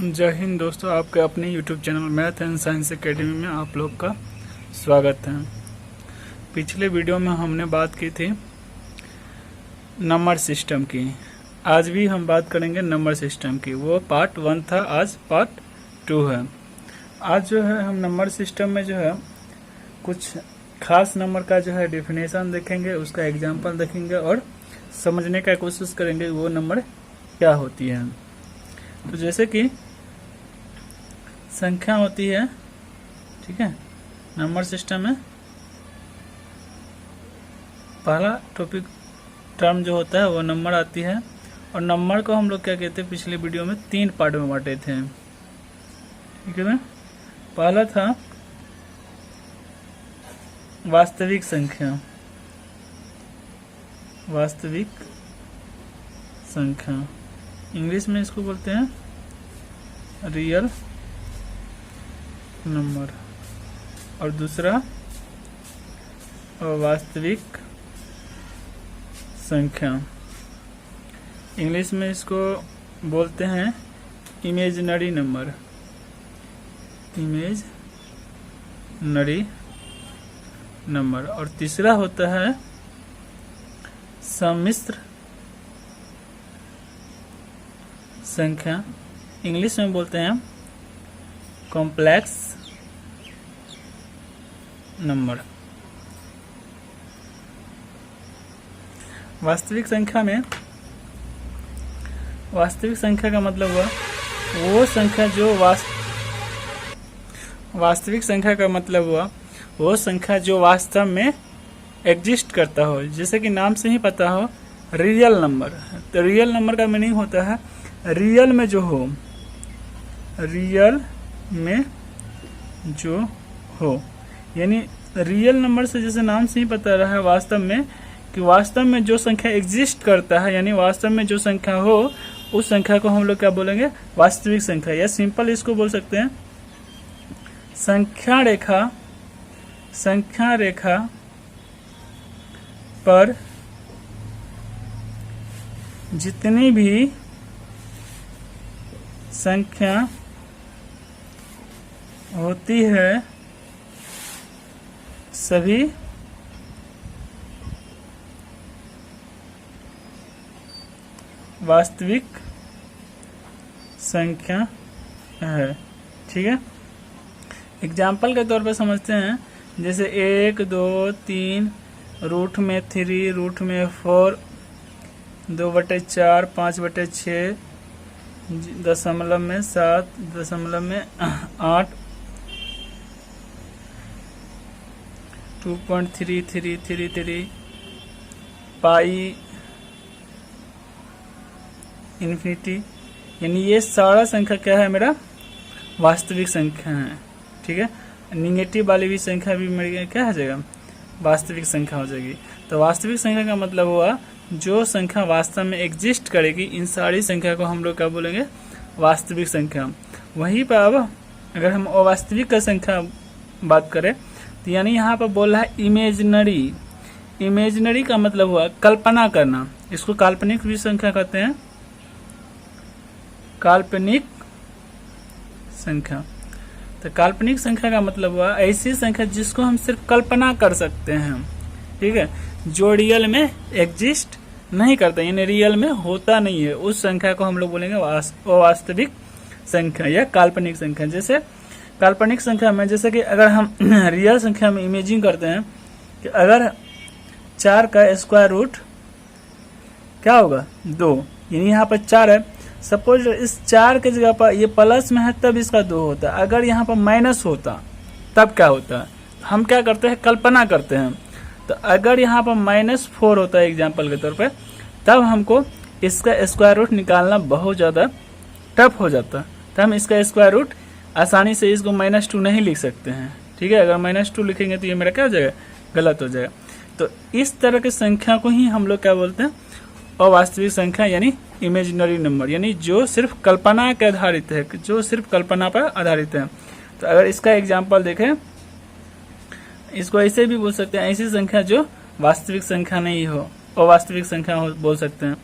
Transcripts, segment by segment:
जय हिंद दोस्तों, आपके अपने YouTube channel math and science academy में आप लोग का स्वागत है। पिछले वीडियो में हमने बात की थी नंबर सिस्टम की। आज भी हम बात करेंगे नंबर सिस्टम की। वो पार्ट 1 था, आज पार्ट 2 है। आज जो है हम नंबर सिस्टम में जो है कुछ खास नंबर का जो है डेफिनेशन देखेंगे, उसका एग्जाम्पल देखेंगे और समझने का कोशिश करेंगे वो नंबर क्या होती है। तो जैसे कि संख्या होती है, ठीक है, नंबर सिस्टम में पहला टॉपिक टर्म जो होता है वो नंबर आती है। और नंबर को हम लोग क्या कहते हैं, पिछले वीडियो में 3 पार्ट में बांटे थे, ठीक है। पहला था वास्तविक संख्या। वास्तविक संख्या इंग्लिश में इसको बोलते हैं रियल नंबर। और दूसरा अवास्तविक संख्या, इंग्लिश में इसको बोलते हैं इमेजिनरी नंबर। Imaginary number. और तीसरा होता है सम्मिश्र संख्या, इंग्लिश में बोलते हैं कॉम्प्लेक्स नंबर। वास्तविक संख्या में, वास्तविक संख्या का मतलब हुआ वो संख्या जो वास्तविक संख्या का मतलब हुआ वो संख्या जो वास्तव में एग्जिस्ट करता हो। जैसे कि नाम से ही पता हो, रियल नंबर। तो रियल नंबर का मीनिंग होता है रियल में जो हो, रियल में जो हो, यानी रियल नंबर से जैसे नाम से ही पता रहा है वास्तव में कि वास्तव में जो संख्या एग्जिस्ट करता है, यानी वास्तव में जो संख्या हो उस संख्या को हम लोग क्या बोलेंगे, वास्तविक संख्या। या सिंपल इसको बोल सकते हैं संख्या रेखा। संख्या रेखा पर जितनी भी संख्या होती है सभी वास्तविक संख्या है, ठीक है। एग्जाम्पल के तौर पर समझते हैं, जैसे 1, 2, 3, रूट में 3, रूट में 4, 2/4, 5/6, दशमलव में 7, दशमलव में 8, 2.3333, पाई इन्फिनिटी, यानी ये सारा संख्या क्या है, मेरा वास्तविक संख्या है, ठीक है। निगेटिव वाली भी संख्या भी मेरी क्या हो जाएगा, वास्तविक संख्या हो जाएगी। तो वास्तविक संख्या का मतलब हुआ जो संख्या वास्तव में एग्जिस्ट करेगी, इन सारी संख्या को हम लोग क्या बोलेंगे, वास्तविक संख्या। वहीं पर अब अगर हम अवास्तविक का संख्या बात करें तो यानी यहाँ पर बोल रहा है इमेजिनरी। इमेजिनरी का मतलब हुआ कल्पना करना। इसको काल्पनिक भी संख्या कहते हैं, काल्पनिक संख्या। तो काल्पनिक संख्या का मतलब हुआ ऐसी संख्या जिसको हम सिर्फ कल्पना कर सकते हैं, ठीक है, जो रियल में एग्जिस्ट नहीं करता, यानी रियल में होता नहीं है, उस संख्या को हम लोग बोलेंगे अवास्तविक संख्या या काल्पनिक संख्या। जैसे काल्पनिक संख्या में, जैसे कि अगर हम रियल संख्या में इमेजिन करते हैं कि अगर 4 का स्क्वायर रूट क्या होगा, 2, यानी यहाँ पर 4 है। सपोज इस 4 के जगह पर ये प्लस में है तब इसका 2 होता। अगर यहाँ पर माइनस होता तब क्या होता, हम क्या करते हैं, कल्पना करते हैं। तो अगर यहाँ पर -4 होता है एग्जाम्पल के तौर पे, तब हमको इसका स्क्वायर रूट निकालना बहुत ज़्यादा टफ हो जाता। तो हम इसका स्क्वायर रूट आसानी से इसको -2 नहीं लिख सकते हैं, ठीक है। अगर -2 लिखेंगे तो ये मेरा क्या हो जाएगा, गलत हो जाएगा। तो इस तरह की संख्या को ही हम लोग क्या बोलते हैं, अवास्तविक संख्या, यानी इमेजिनरी नंबर, यानी जो सिर्फ कल्पना के आधारित है, जो सिर्फ कल्पना पर आधारित है। तो अगर इसका एग्जाम्पल देखें, इसको ऐसे भी बोल सकते हैं, ऐसी संख्या जो वास्तविक संख्या नहीं हो, अवास्तविक संख्या बोल सकते हैं।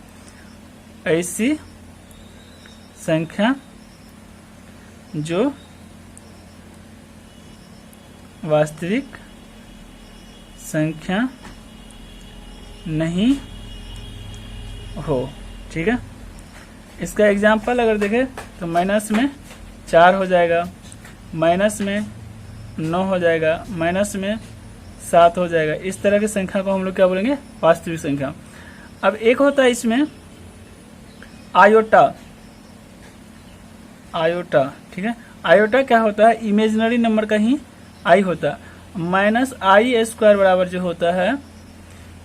ऐसी संख्या जो वास्तविक संख्या नहीं हो। ठीक है, इसका एग्जाम्पल अगर देखें तो माइनस में 4 हो जाएगा, माइनस में 9 हो जाएगा, माइनस में 7 हो जाएगा। इस तरह की संख्या को हम लोग क्या बोलेंगे? वास्तविक संख्या। अब एक होता है इसमें आयोटा। आयोटा, ठीक है, आयोटा क्या होता है? इमेजिनरी नंबर का ही आई होता है। माइनस आई स्क्वायर बराबर जो होता है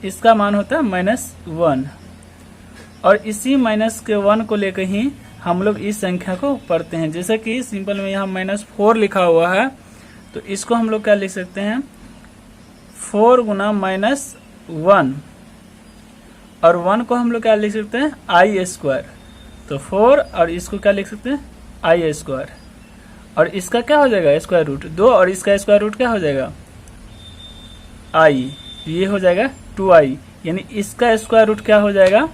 इसका मान होता है -1, और इसी -1 को लेकर ही हम लोग इस संख्या को पढ़ते हैं। जैसे कि सिंपल में यहाँ -4 लिखा हुआ है, तो इसको हम लोग क्या लिख सकते हैं? 4 गुना -1, और 1 को हम लोग क्या लिख सकते हैं? आई स्क्वायर। तो 4 और इसको क्या लिख सकते हैं? आई स्क्वायर, और इसका क्या हो जाएगा? स्क्वायर रूट 2, और इसका स्क्वायर रूट क्या हो जाएगा? आई। ये हो जाएगा 2i, यानी इसका स्क्वायर रूट क्या हो जाएगा?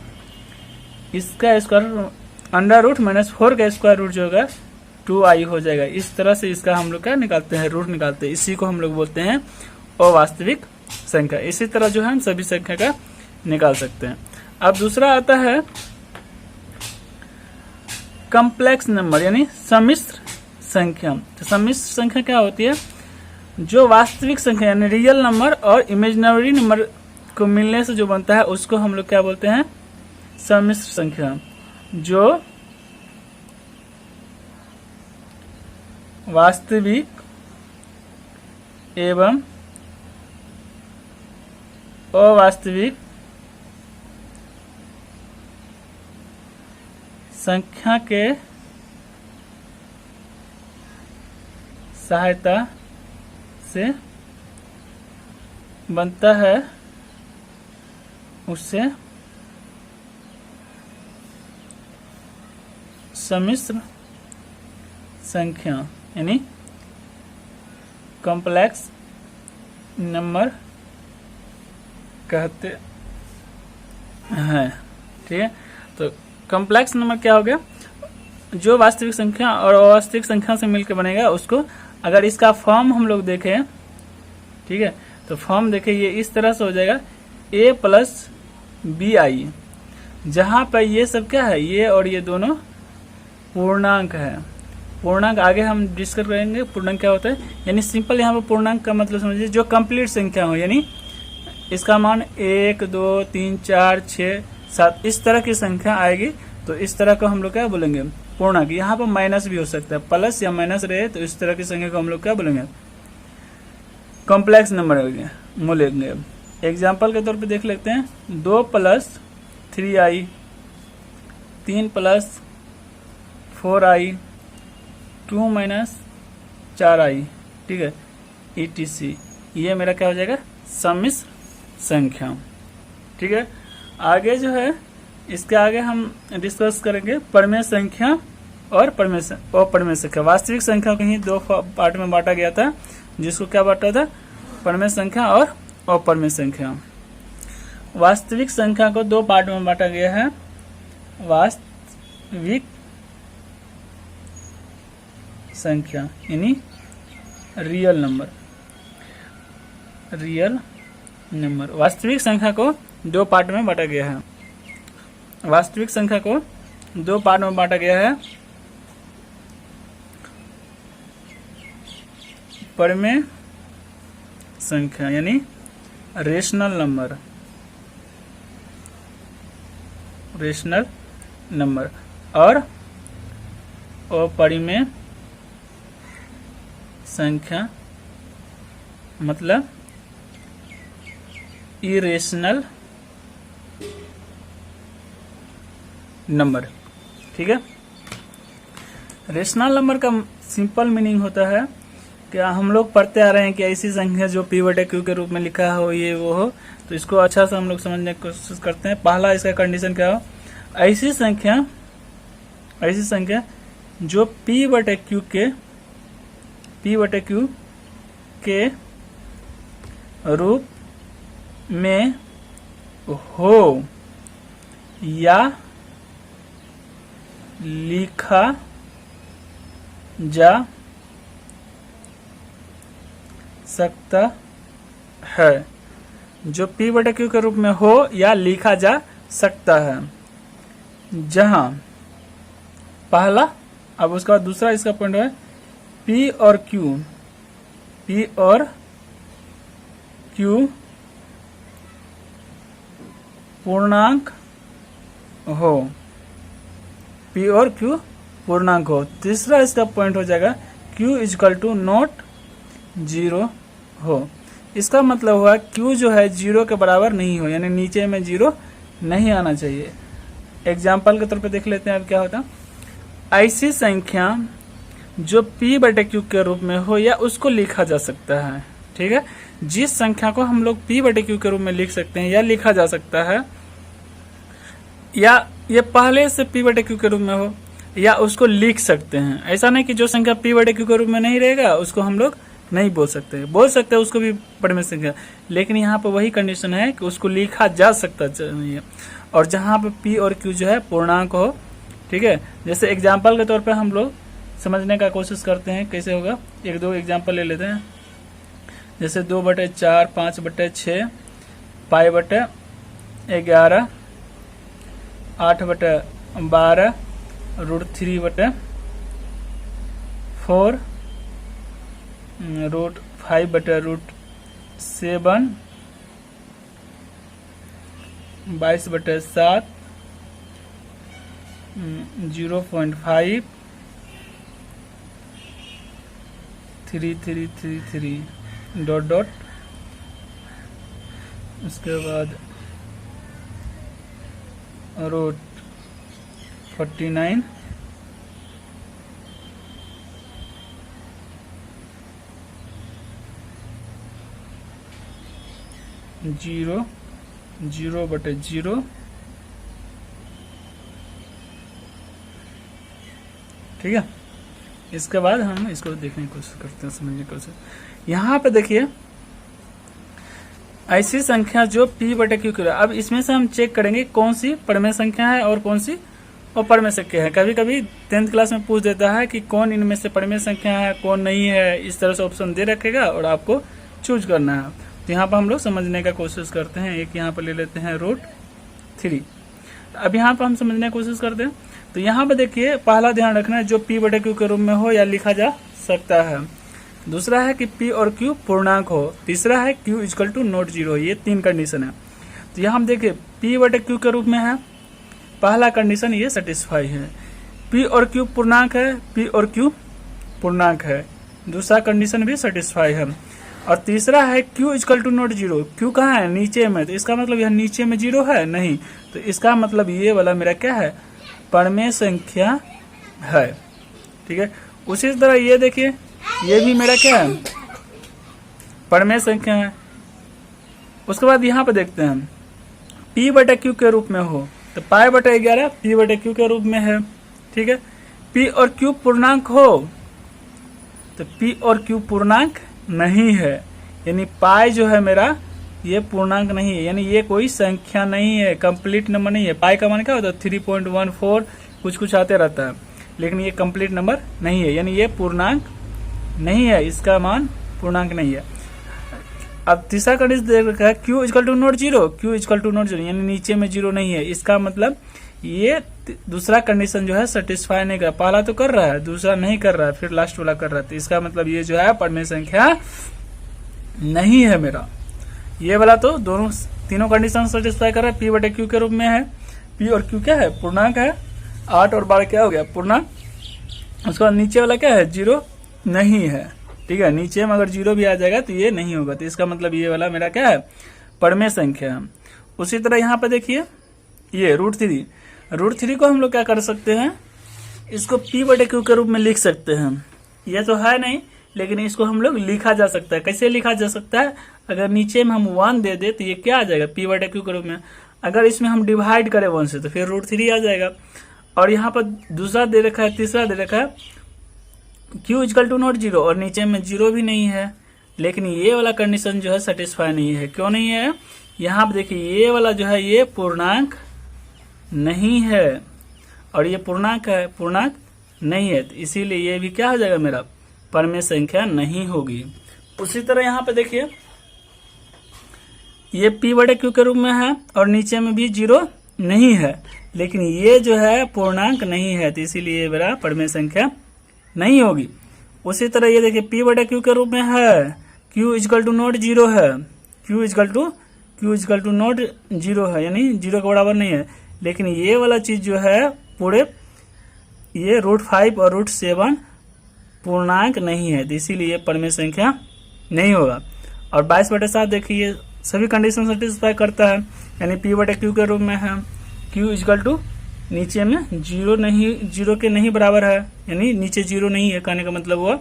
इसका स्क्वायर अंडर रूट -4 का स्क्वायर रूट जो होगा 2i हो जाएगा। इस तरह से इसका हम लोग क्या निकालते हैं? रूट निकालते हैं। इसी को हम लोग बोलते हैं अवास्तविक संख्या। इसी तरह जो है हम सभी संख्या का निकाल सकते हैं। अब दूसरा आता है कॉम्प्लेक्स नंबर, यानी सम्मिश्र संख्या। तो सम्मिश्र संख्या क्या होती है? जो वास्तविक संख्या यानी रियल नंबर और इमेजिनरी नंबर को मिलने से जो बनता है उसको हम लोग क्या बोलते हैं? सम्मिश्र संख्या। जो वास्तविक एवं अवास्तविक संख्या के सहायता से बनता है, उससे सम्मिश्र संख्या यानी कॉम्प्लेक्स नंबर कहते हैं। ठीक है, तो कॉम्प्लेक्स नंबर क्या हो गया? जो वास्तविक संख्या और अवास्तविक संख्या से मिलकर बनेगा उसको, अगर इसका फॉर्म हम लोग देखें, ठीक है, तो फॉर्म देखें ये इस तरह से हो जाएगा a + bi, जहां पर ये सब क्या है? ये और ये दोनों पूर्णांक है। पूर्णांक आगे हम डिस्कस करेंगे पूर्णांक क्या होता है। यानी सिंपल यहाँ पर पूर्णांक का मतलब समझिए जो कंप्लीट संख्या हो, यानी इसका मान 1 2 3 4 6 7 इस तरह की संख्या आएगी, तो इस तरह को हम लोग क्या बोलेंगे? पूर्णांक। यहाँ पर माइनस भी हो सकता है, प्लस या माइनस रहे तो इस तरह की संख्या को हम लोग क्या बोलेंगे? कॉम्प्लेक्स नंबर बोलेंगे। एग्जाम्पल के तौर पे देख लेते हैं। 2 + 3i, 3 + 4i, 2 - 4i, ठीक है, etc। ये मेरा क्या हो जाएगा? सम्मिश्र संख्या। ठीक है, आगे जो है इसके आगे हम डिस्कस करेंगे परमेय संख्या और अपरमेय संख्या। वास्तविक संख्या को ही 2 पार्ट में बांटा गया था, जिसको क्या बांटा था? परमेय संख्या और अपरमेय संख्या। वास्तविक संख्या को 2 पार्ट में बांटा गया है। वास्तविक संख्या यानी रियल नंबर। वास्तविक संख्या को 2 पार्ट में बांटा गया है। वास्तविक संख्या को 2 पार्ट में बांटा गया है। परमेय संख्या यानी रेशनल नंबर, और अपरिमेय संख्या मतलब इरेशनल नंबर। ठीक है, रेशनल नंबर का सिंपल मीनिंग होता है कि हम लोग पढ़ते आ रहे हैं कि ऐसी संख्या जो p/q के रूप में लिखा हो, ये वो हो, तो इसको अच्छा से हम लोग समझने की कोशिश करते हैं। पहला इसका कंडीशन क्या हो? ऐसी संख्या जो p/q के रूप में हो या लिखा जा सकता है, जो P बटे Q के रूप में हो या लिखा जा सकता है। जहां पहला, अब उसका बाद दूसरा इसका पॉइंट है P और Q पूर्णांक हो, P और Q पूर्णांक हो। तीसरा इसका पॉइंट हो जाएगा Q equal to not zero हो। इसका मतलब हुआ Q जो है जीरो के बराबर नहीं हो, यानी नीचे में जीरो नहीं आना चाहिए। एग्जाम्पल के तौर पे देख लेते हैं अब क्या होता। ऐसी संख्या जो P बटे Q के रूप में हो या उसको लिखा जा सकता है। ठीक है, जिस संख्या को हम लोग P बटे Q के रूप में लिख सकते हैं या लिखा जा सकता है, या ये पहले से P बटे Q के रूप में हो या उसको लिख सकते हैं। ऐसा नहीं कि जो संख्या P बटे Q के रूप में नहीं रहेगा उसको हम लोग नहीं बोल सकते हैं उसको भी परिमेय संख्या, लेकिन यहाँ पर वही कंडीशन है कि उसको लिखा जा सकता चाहिए और जहाँ पे P और Q जो है पूर्णांक हो। ठीक है, जैसे एग्जाम्पल के तौर पे हम लोग समझने का कोशिश करते हैं कैसे होगा। एक दो एग्जाम्पल ले लेते हैं, जैसे 2/4, 5/6, π/11, 8/12, √3/4, √5/7, 22/7, 0.5, 3333 ... उसके बाद √49, जीरो 0/0, ठीक है। इसके बाद हम इसको देखने की कोशिश करते हैं, समझने की कोशिश। यहाँ पे देखिए ऐसी संख्या जो P बटे Q की, अब इसमें से हम चेक करेंगे कौन सी परिमेय संख्या है और कौन सी अपरिमेय संख्या है। कभी कभी 10th क्लास में पूछ देता है कि कौन इनमें से परिमेय संख्या है कौन नहीं है, इस तरह से ऑप्शन दे रखेगा और आपको चूज करना है। तो यहाँ पर हम लोग समझने का कोशिश करते हैं। एक यहाँ पर ले लेते हैं √3। अब यहाँ पर हम समझने की कोशिश करते हैं। तो यहाँ पर देखिए पहला ध्यान रखना है जो P बटे Q के रूप में हो या लिखा जा सकता है। दूसरा है कि P और Q पूर्णांक हो। तीसरा है Q equal to not zero. ये 3 कंडीशन है। तो यहाँ हम देखिए P बटे Q के रूप में है, पहला कंडीशन ये सेटिस्फाई है। P और Q पूर्णांक है, P और Q पूर्णांक है, दूसरा कंडीशन भी सेटिस्फाई है। और तीसरा है Q equal to not zero. Q कहाँ है? नीचे में। तो इसका मतलब यह नीचे में जीरो है नहीं, तो इसका मतलब ये वाला मेरा क्या है? परिमेय संख्या है। ठीक है, उसी तरह ये देखिए ये भी मेरा क्या है? परिमेय संख्या है। उसके बाद यहाँ पे देखते हैं P बटे Q के रूप में हो तो π/11 P बटे Q के रूप में है। ठीक है, P और Q पूर्णांक हो तो P और Q पूर्णांक नहीं है, यानी पाई जो है मेरा ये पूर्णांक नहीं है, यानी ये कोई संख्या नहीं है, कंप्लीट नंबर नहीं है। पाई का मान क्या होता है? 3.14 कुछ आते रहता है, लेकिन ये कंप्लीट नंबर नहीं है, यानी ये पूर्णांक नहीं है, इसका मान पूर्णांक नहीं है। अब तीसरा कंडीशन देख रखा है Q equal to not zero. Q equal to not zero यानी नीचे में जीरो नहीं है, इसका मतलब ये दूसरा कंडीशन जो है सेटिस्फाई नहीं कर, पहला तो कर रहा है दूसरा नहीं कर रहा है, फिर लास्ट वाला कर रहा है, तो इसका मतलब ये जो है परिमेय संख्या नहीं है मेरा। ये वाला तो तीनों कंडीशन सेटिस्फाई कर रहा है, P बटे Q के रूप में है। P और Q क्या है? पूर्णांक है। 8 और 12 क्या हो गया? पूर्णांक। उसके बाद नीचे वाला क्या है? जीरो नहीं है। ठीक है, नीचे में अगर जीरो भी आ जाएगा तो ये नहीं होगा, तो इसका मतलब ये वाला मेरा क्या है? परिमेय संख्या है। उसी तरह यहाँ पे देखिए ये √3 को हम लोग क्या कर सकते हैं? इसको P बटे Q के रूप में लिख सकते हैं। ये तो है नहीं, लेकिन इसको हम लोग लिखा जा सकता है। कैसे लिखा जा सकता है? अगर नीचे में हम 1 दे दे तो ये क्या आ जाएगा? P बटे Q के रूप में। अगर इसमें हम डिवाइड करें 1 से तो फिर √3 आ जाएगा। और यहाँ पर दूसरा दे रखा है, तीसरा दे रखा है Q equal to not zero और नीचे में जीरो भी नहीं है, लेकिन ये वाला कंडीशन जो है सेटिस्फाई नहीं है। क्यों नहीं है? यहाँ पर देखिए ये वाला जो है ये पूर्णांक नहीं है और ये पूर्णांक है, पूर्णांक नहीं है, तो इसीलिए ये भी क्या हो जाएगा मेरा परमेय संख्या नहीं होगी। उसी तरह यहाँ पे देखिए ये p बटे q के रूप में है और नीचे में भी 0 नहीं है, लेकिन ये जो है पूर्णांक नहीं है, तो इसीलिए ये मेरा परमेय संख्या नहीं होगी। उसी तरह ये देखिए p बटे q के रूप में है, q इजकल टू नॉट 0 है, q इजकल टू नॉट 0 है, यानी 0 के बराबर नहीं है, लेकिन ये वाला चीज जो है पूरे ये √5 और √7 पूर्णांक नहीं है, तो इसीलिए परमेय संख्या नहीं होगा। और 22/7 देखिए सभी कंडीशन सेटिस्फाई करता है, यानी p बटे q के रूप में है, q इजकल टू नीचे में 0 के नहीं बराबर है, यानी नीचे 0 नहीं है, कहने का मतलब हुआ।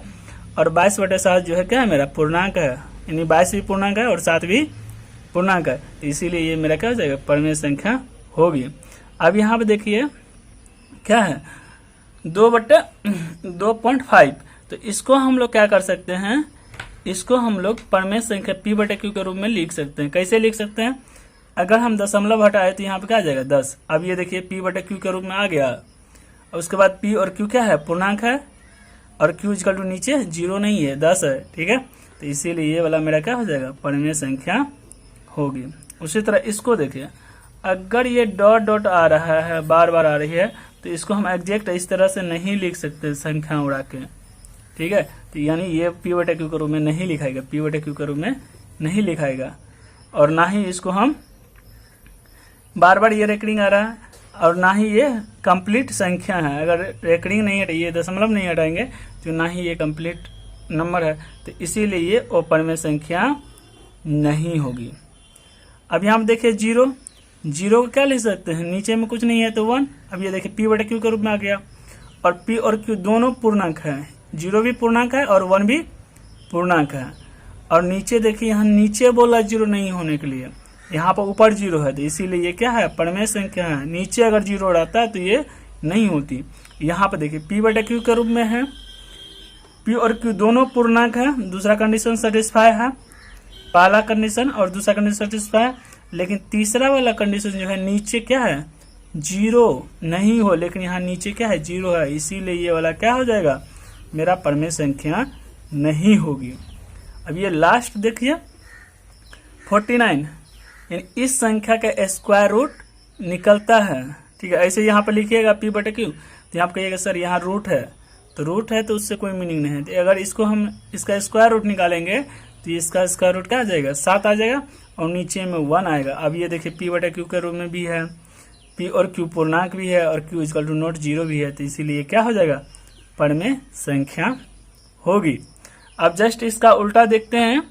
और 22/7 जो है क्या है मेरा पूर्णांक है, यानी 22 भी पूर्णांक है और 7 भी पूर्णांक है, तो इसीलिए ये मेरा क्या हो जाएगा परमेय संख्या होगी। अब यहाँ पे देखिए क्या है 2/2.5, तो इसको हम लोग क्या कर सकते हैं, इसको हम लोग परमेय संख्या p बटे q के रूप में लिख सकते हैं। कैसे लिख सकते हैं, अगर हम दशमलव हटाए तो यहाँ पे क्या आ जाएगा 10। अब ये देखिए p बटे q के रूप में आ गया, और उसके बाद p और q क्या है पूर्णांक है, और q इजकल टू नीचे 0 नहीं है 10 है, ठीक है, तो इसीलिए ये वाला मेरा क्या हो जाएगा परमेय संख्या होगी। उसी तरह इसको देखिए, अगर ये डॉट डॉट आ रहा है बार बार आ रही है, तो इसको हम एग्जैक्ट इस तरह से नहीं लिख सकते संख्या उड़ा के, ठीक है, तो यानी ये p बटे q के रूप में नहीं लिखाएगा, p बटे q के रूप में नहीं लिखाएगा। और ना ही इसको हम बार बार ये रेकरिंग आ रहा है, और ना ही ये कंप्लीट संख्या है, अगर रेकरिंग नहीं हटाइए ये दशमलव नहीं हटाएंगे तो ना ही ये कंप्लीट नंबर है, तो इसीलिए ये परमेय संख्या नहीं होगी। अब यहाँ देखिए 0 को क्या लिख सकते हैं, नीचे में कुछ नहीं है तो 1। अब ये देखिए p बटे q के रूप में आ गया, और p और q दोनों पूर्णांक है, 0 भी पूर्णांक है और 1 भी पूर्णांक है। और नीचे देखिए यहाँ नीचे बोला 0 नहीं होने के लिए, यहाँ पर ऊपर 0 है, तो इसीलिए ये क्या है परमेय संख्या है। नीचे अगर 0 रहता है तो ये नहीं होती। यहाँ पर देखिए p बटे q के रूप में है, p और q दोनों पूर्णांक है, दूसरा कंडीशन सेटिस्फाई है, पहला कंडीशन और दूसरा कंडीशन सेटिस्फाई है, लेकिन तीसरा वाला कंडीशन जो है नीचे क्या है 0 नहीं हो, लेकिन यहाँ नीचे क्या है 0 है, इसीलिए ये वाला क्या हो जाएगा मेरा परमेय संख्या नहीं होगी। अब ये लास्ट देखिए 49, यानी इस संख्या का स्क्वायर रूट निकलता है, ठीक है, ऐसे यहाँ पर लिखिएगा p बटे q, तो यहाँ पर कहिएगा सर यहाँ रूट है, तो रूट है तो उससे कोई मीनिंग नहीं है, तो अगर इसको हम इसका स्क्वायर रूट निकालेंगे तो इसका स्क्वायर रूट क्या आ जाएगा 7 आ जाएगा, और नीचे में 1 आएगा। अब ये देखिए p बटे q के रूप में भी है, p और q पूर्णांक भी है, और q इजकल टू नॉट 0 भी है, तो इसीलिए क्या हो जाएगा परमेय संख्या होगी। अब जस्ट इसका उल्टा देखते हैं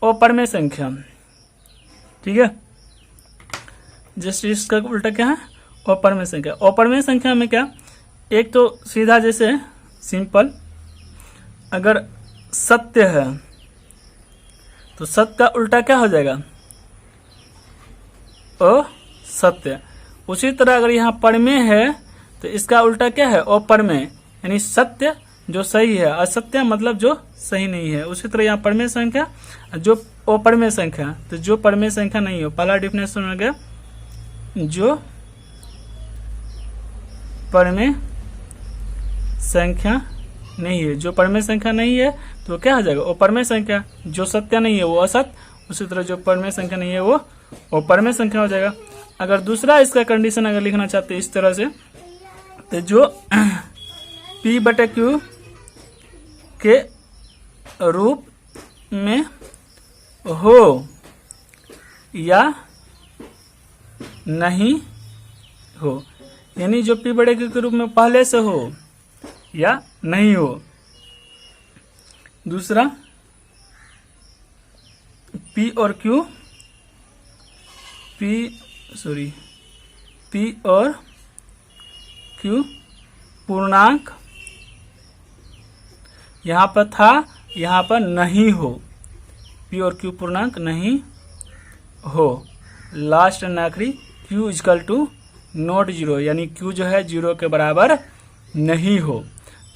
अपरमेय संख्या, ठीक है, जस्ट इसका उल्टा क्या है अपरमेय संख्या। अपरमेय संख्या में क्या, एक तो सीधा जैसे सिंपल, अगर सत्य है तो सत्य का उल्टा क्या हो जाएगा असत्य। उसी तरह अगर यहाँ परमेय है तो इसका उल्टा क्या है अपरमेय, यानी सत्य जो सही है, असत्य मतलब जो सही नहीं है। उसी तरह यहाँ परमेय संख्या जो अपरमेय संख्या, तो जो परमेय संख्या नहीं हो, पहला डिफिनेशन हो गया जो परमेय संख्या नहीं है, जो परमेय संख्या नहीं है तो क्या हो जाएगा अपरमेय संख्या, जो सत्य नहीं है वो असत, उसी तरह जो परमेय संख्या नहीं है वो अपरमेय संख्या हो जाएगा। अगर दूसरा इसका कंडीशन अगर लिखना चाहते हैं इस तरह से, तो जो p बटे q के रूप में हो या नहीं हो, यानी जो p बटे q के रूप में पहले से हो या नहीं हो। दूसरा p और q, p और q पूर्णांक यहाँ पर था, यहाँ पर नहीं हो, p और q पूर्णांक नहीं हो। लास्ट एंड आखिरी q इजकल टू नॉट 0, यानी q जो है 0 के बराबर नहीं हो।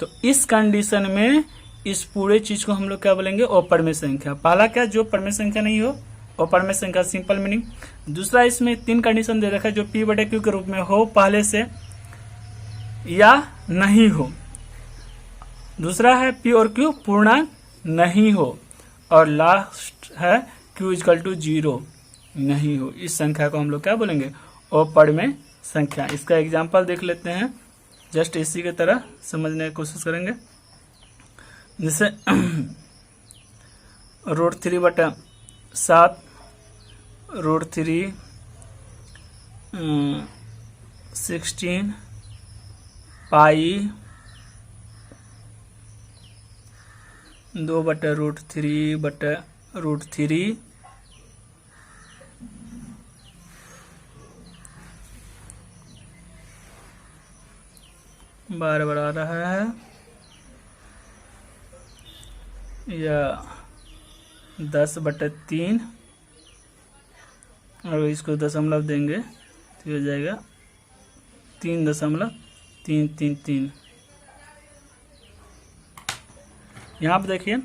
तो इस कंडीशन में इस पूरे चीज को हम लोग क्या बोलेंगे अपरमेय संख्या। पहला क्या, जो परमेय संख्या नहीं हो अपरमेय संख्या, सिंपल मीनिंग। दूसरा इसमें 3 कंडीशन दे रखा है, जो p बटे q के रूप में हो पहले से या नहीं हो, दूसरा है पी और क्यू पूर्णांक नहीं हो, और लास्ट है क्यू इक्वल टू 0 नहीं हो। इस संख्या को हम लोग क्या बोलेंगे? अपरिमेय संख्या। इसका एग्जाम्पल देख लेते हैं, जस्ट इसी की तरह समझने की कोशिश करेंगे। जैसे √3/7 √3 16 पाई 2/√3/√3 बार बार आ रहा है, या 10/3, और इसको दशमलव देंगे तो हो जाएगा 3.333। यहाँ पर देखिए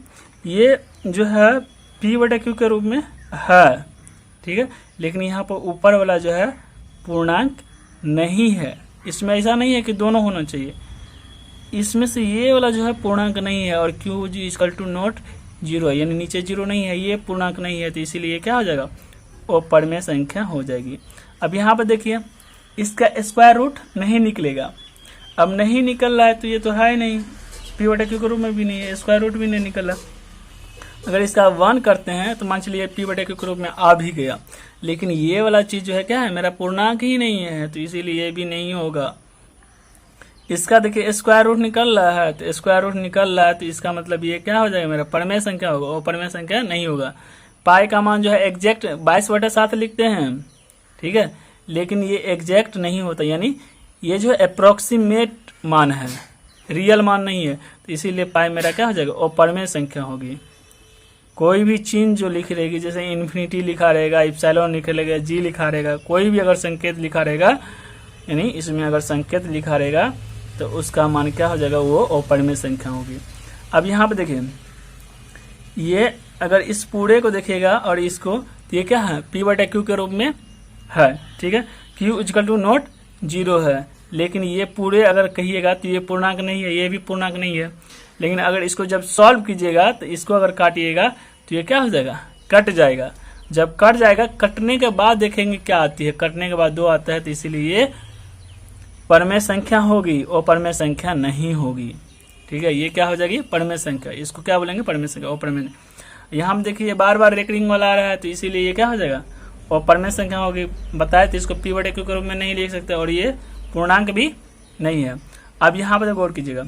ये जो है p/q के रूप में है, ठीक है, लेकिन यहाँ पर ऊपर वाला जो है पूर्णांक नहीं है। इसमें ऐसा नहीं है कि दोनों होना चाहिए, इसमें से ये वाला जो है पूर्णांक नहीं है, और q इक्वल टू नॉट 0 है, यानी नीचे 0 नहीं है, ये पूर्णांक नहीं है, तो इसीलिए क्या हो जाएगा? अपरिमेय संख्या हो जाएगी। अब यहाँ पर देखिए इसका स्क्वायर रूट नहीं निकलेगा। अब नहीं निकल रहा है तो ये तो है ही नहीं, p/q के रूप में भी नहीं है, स्क्वायर रूट भी नहीं निकल रहा। अगर इसका 1 करते हैं तो मान चलिए p/q के रूप में आ भी गया, लेकिन ये वाला चीज जो है क्या है? मेरा पूर्णांक ही नहीं है, तो इसीलिए ये भी नहीं होगा। इसका देखिए स्क्वायर रूट निकल रहा है, तो स्क्वायर रूट निकल रहा है, तो इसका मतलब ये क्या हो जाएगा? मेरा परिमेय संख्या होगा, और परिमेय संख्या नहीं होगा। पाई का मान जो है एग्जैक्ट 22/7 लिखते हैं, ठीक है, लेकिन ये एग्जैक्ट नहीं होता, यानी ये जो अप्रोक्सीमेट मान है, रियल मान नहीं है, तो इसीलिए पाई मेरा क्या हो जाएगा? अपरिमेय संख्या होगी। कोई भी चिन्ह जो लिख रहेगी, जैसे इन्फिनिटी लिखा रहेगा, इप्सिलॉन लिखा रहेगा, जी लिखा रहेगा, कोई भी अगर संकेत लिखा रहेगा, यानी इसमें अगर संकेत लिखा रहेगा तो उसका मान क्या हो जाएगा? वो अपरिमेय संख्या होगी। अब यहाँ पे देखिए ये अगर इस पूरे को देखिएगा और इसको, तो ये क्या है? p/q के रूप में है, ठीक है, q इक्वल टू नॉट 0 है, लेकिन ये पूरे अगर कहिएगा तो ये पूर्णांक नहीं है, ये भी पूर्णांक नहीं है। लेकिन अगर इसको जब सॉल्व कीजिएगा तो इसको अगर काटिएगा तो ये क्या हो जाएगा? कट जाएगा। जब कट जाएगा, कटने के बाद देखेंगे क्या आती है, कटने के बाद 2 आता है, तो इसीलिए ये परिमेय संख्या होगी, अपरिमेय संख्या नहीं होगी, ठीक है। ये क्या हो जाएगी? परिमेय संख्या। इसको क्या बोलेंगे? परिमेय संख्या, अपरिमेय। यहाँ हम देखिए बार बार रेकरिंग वाला आ रहा है, तो इसीलिए ये क्या हो जाएगा? अपरिमेय संख्या होगी। बताए तो इसको p/q के रूप में नहीं लिख सकते, और ये पूर्णांक भी नहीं है। अब यहाँ पर गौर कीजिएगा,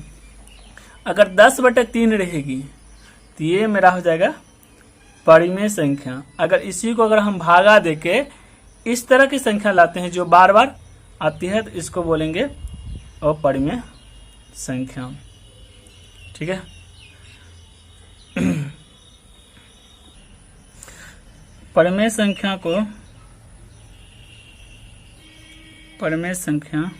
अगर 10/3 रहेगी तो ये मेरा हो जाएगा परिमेय संख्या। अगर इसी को अगर हम भागा देके इस तरह की संख्या लाते हैं जो बार बार आती है, तो इसको बोलेंगे अपरिमेय संख्या, ठीक है। परिमेय संख्या को, परिमेय संख्या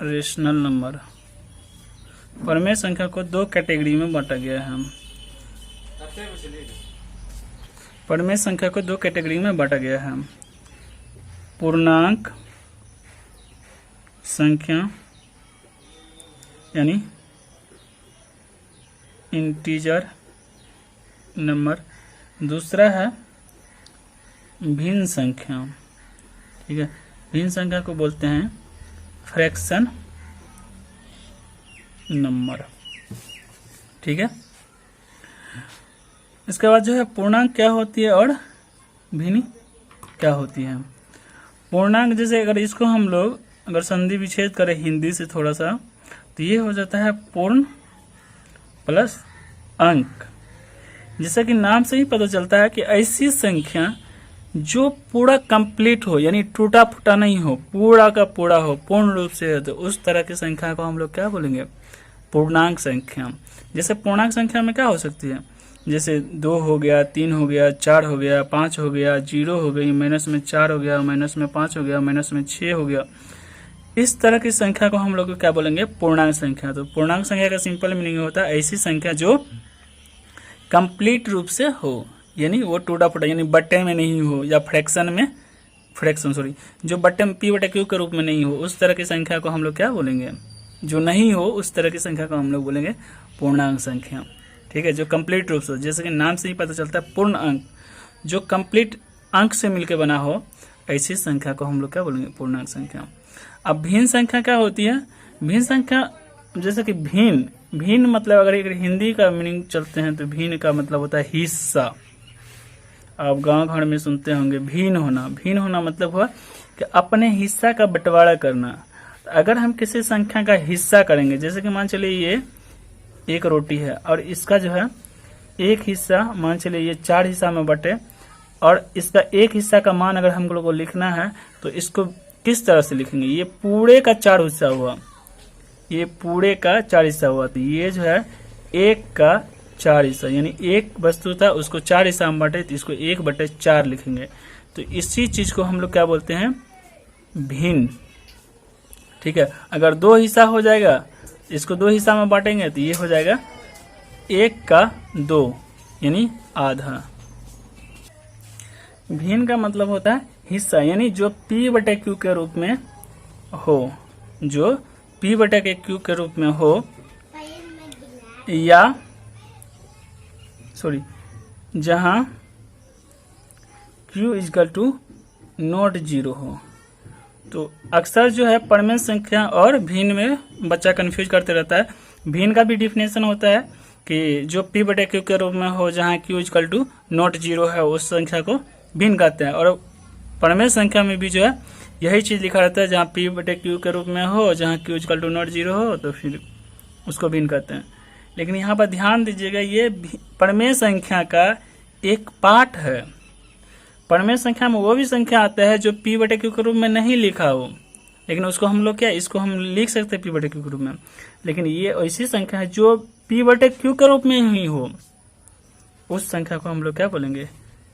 रेशनल नंबर, परिमेय संख्या को 2 कैटेगरी में बांटा गया है। परिमेय संख्या को 2 कैटेगरी में बांटा गया है। पूर्णांक संख्या यानी इंटीजर नंबर, दूसरा है भिन्न संख्या, ठीक है। भिन्न संख्या को बोलते हैं फ्रैक्शन नंबर, ठीक है। इसके बाद जो है पूर्णांक क्या होती है और भिन्न क्या होती है। पूर्णांक जैसे अगर इसको हम लोग अगर संधि विच्छेद करें हिंदी से थोड़ा सा, तो ये हो जाता है पूर्ण प्लस अंक। जैसा कि नाम से ही पता चलता है कि ऐसी संख्या जो पूरा कंप्लीट हो, यानी टूटा फूटा नहीं हो, पूरा का पूरा हो, पूर्ण रूप से है, तो उस तरह की संख्या को हम लोग क्या बोलेंगे? पूर्णांक संख्या। जैसे पूर्णांक संख्या में क्या हो सकती है? जैसे 2 हो गया, 3 हो गया, 4 हो गया, 5 हो गया, 0 हो गई, माइनस में 4 हो गया, माइनस में 5 हो गया, माइनस में 6 हो गया। इस तरह की संख्या को हम लोग क्या बोलेंगे? पूर्णांक संख्या। तो पूर्णांक संख्या का सिंपल मीनिंग होता है ऐसी संख्या जो कंप्लीट रूप से हो, यानी वो टूटा फूटा, यानी बट्टे में नहीं हो, या फ्रैक्शन जो बट्टे में p/q के रूप में नहीं हो, उस तरह की संख्या को हम लोग क्या बोलेंगे? जो नहीं हो उस तरह की संख्या को हम लोग बोलेंगे पूर्णांक संख्या। ठीक है, जो कंप्लीट रूप से, जैसे कि नाम से ही पता चलता है पूर्ण अंक, जो कंप्लीट अंक से मिलकर बना हो, ऐसी संख्या को हम लोग क्या बोलेंगे पूर्णांक संख्या। अब भिन्न संख्या क्या होती है? भिन्न संख्या जैसे कि भिन्न मतलब अगर हिंदी का मीनिंग चलते हैं तो भिन्न का मतलब होता है हिस्सा। आप गांव घर में सुनते होंगे भिन्न होना मतलब हुआ कि अपने हिस्सा का बंटवारा करना। तो अगर हम किसी संख्या का हिस्सा करेंगे, जैसे कि मान चलिए ये एक रोटी है और इसका जो है एक हिस्सा, मान चलिए ये 4 हिस्सा में बटे, और इसका एक हिस्सा का मान अगर हम लोग को लिखना है तो इसको किस तरह से लिखेंगे? ये पूरे का 4 हिस्सा हुआ, ये पूरे का 4 हिस्सा हुआ, तो ये जो है 1 का 4 हिस्सा, यानी एक वस्तु था उसको 4 हिस्सा में बांटे तो इसको 1/4 लिखेंगे। तो इसी चीज को हम लोग क्या बोलते हैं? भिन्न। ठीक है, अगर 2 हिस्सा हो जाएगा, इसको 2 हिस्सा में बांटेंगे तो ये हो जाएगा 1 का 2, यानी आधा। भिन्न का मतलब होता है हिस्सा, यानी जो P/Q के रूप में हो, जो P/Q के रूप में हो, या जहां Q = नॉट 0 हो। तो अक्सर जो है परमेय संख्या और भिन्न में बच्चा कंफ्यूज करते रहता है। भिन्न का भी डिफिनेशन होता है कि जो P/Q के रूप में हो, जहां Q = नॉट 0 है, उस संख्या को भिन्न कहते हैं। और परमेय संख्या में भी जो है यही चीज लिखा रहता है, जहां P/Q के रूप में हो, जहां Q = नॉट 0 हो, तो फिर उसको भिन्न कहते हैं। लेकिन यहाँ पर ध्यान दीजिएगा, ये परमेय संख्या का एक पार्ट है। परमेय संख्या में वो भी संख्या आता है जो P/Q के रूप में नहीं लिखा हो, लेकिन उसको हम लोग क्या, इसको हम लिख सकते हैं P/Q के रूप में। लेकिन ये ऐसी संख्या है जो P/Q के रूप में ही हो, उस संख्या को हम लोग क्या बोलेंगे?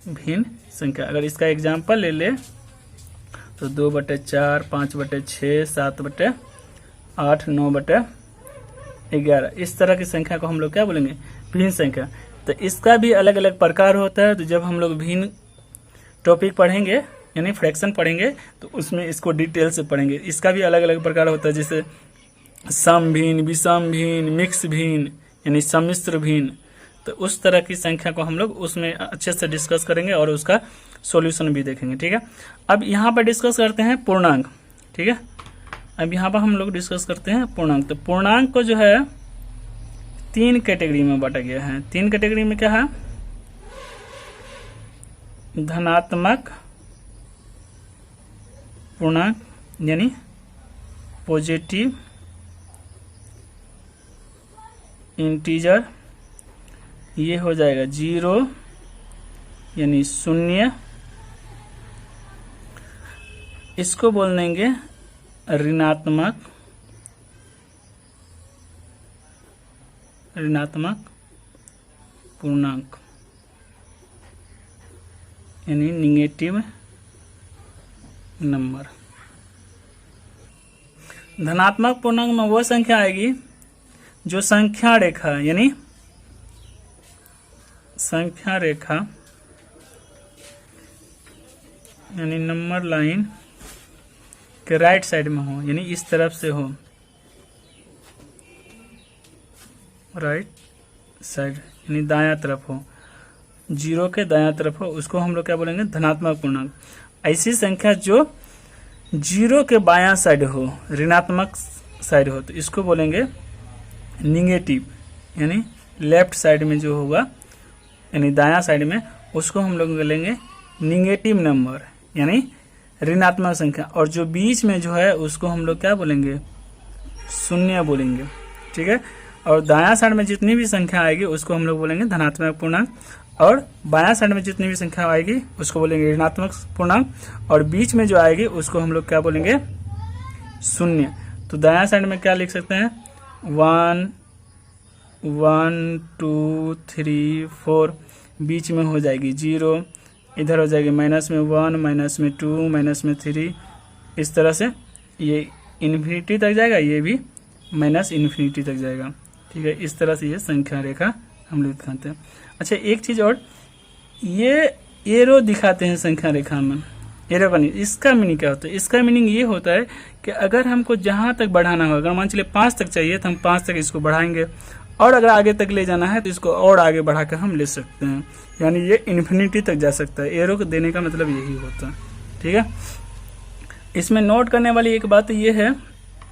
भिन्न संख्या। अगर इसका एग्जाम्पल ले ले तो 2/4, 5/6, 7/8, 9/11, इस तरह की संख्या को हम लोग क्या बोलेंगे? भिन्न संख्या। तो इसका भी अलग अलग प्रकार होता है। तो जब हम लोग भिन्न टॉपिक पढ़ेंगे, यानी फ्रैक्शन पढ़ेंगे, तो उसमें इसको डिटेल से पढ़ेंगे। इसका भी अलग अलग प्रकार होता है, जैसे सम भिन्न, विषम भिन्न, मिक्स भिन्न, यानी सम्मिश्र भिन्न। तो उस तरह की संख्या को हम लोग उसमें अच्छे से डिस्कस करेंगे और उसका सॉल्यूशन भी देखेंगे। ठीक है, अब यहाँ पर डिस्कस करते हैं पूर्णांक। ठीक है, अब यहाँ पर हम लोग डिस्कस करते हैं पूर्णांक। तो पूर्णांक को जो है 3 कैटेगरी में बांटा गया है। 3 कैटेगरी में क्या है? धनात्मक पूर्णांक, यानी पॉजिटिव इंटीजर, ये हो जाएगा 0 यानी 0, इसको बोल देंगे ऋणात्मक पूर्णांक, यानी निगेटिव नंबर। धनात्मक पूर्णांक में वो संख्या आएगी जो संख्या रेखा, यानी संख्या रेखा यानी नंबर लाइन के राइट साइड में हो, यानी इस तरफ से हो, राइट साइड यानी दायां तरफ हो, 0 के दायां तरफ हो, उसको हम लोग क्या बोलेंगे? धनात्मक पूर्णांक। ऐसी संख्या जो 0 के बायां साइड हो, ऋणात्मक साइड हो, तो इसको बोलेंगे निगेटिव, यानी लेफ्ट साइड में जो होगा, यानी दायां साइड में, उसको हम लोग बोलेंगे निगेटिव नंबर, यानी ऋणात्मक संख्या। और जो बीच में जो है उसको हम लोग क्या बोलेंगे? 0 बोलेंगे। ठीक है, और दायां साइड में जितनी भी संख्या आएगी उसको हम लोग बोलेंगे धनात्मक पूर्णांक, और बायां साइड में जितनी भी संख्या आएगी उसको बोलेंगे ऋणात्मक पूर्णांक, और बीच में जो आएगी उसको हम लोग क्या बोलेंगे? 0। तो दायां साइड में क्या लिख सकते हैं? 1 1 2 3 4, बीच में हो जाएगी 0, इधर हो जाएगी -1, -2, -3, इस तरह से ये इन्फिनिटी तक जाएगा, ये भी -इन्फिनिटी तक जाएगा। ठीक है, इस तरह से ये संख्या रेखा हम लोग दिखाते हैं। अच्छा, एक चीज और, ये एरो दिखाते हैं संख्या रेखा में, एरो का नहीं। इसका मीनिंग क्या होता है? इसका मीनिंग ये होता है कि अगर हमको जहां तक बढ़ाना होगा, अगर मान चलिए 5 तक चाहिए तो हम 5 तक इसको बढ़ाएंगे, और अगर आगे तक ले जाना है तो इसको और आगे बढ़ाकर हम ले सकते हैं, यानी ये इन्फिनिटी तक जा सकता है। एरो को देने का मतलब यही होता है। ठीक है, इसमें नोट करने वाली एक बात ये है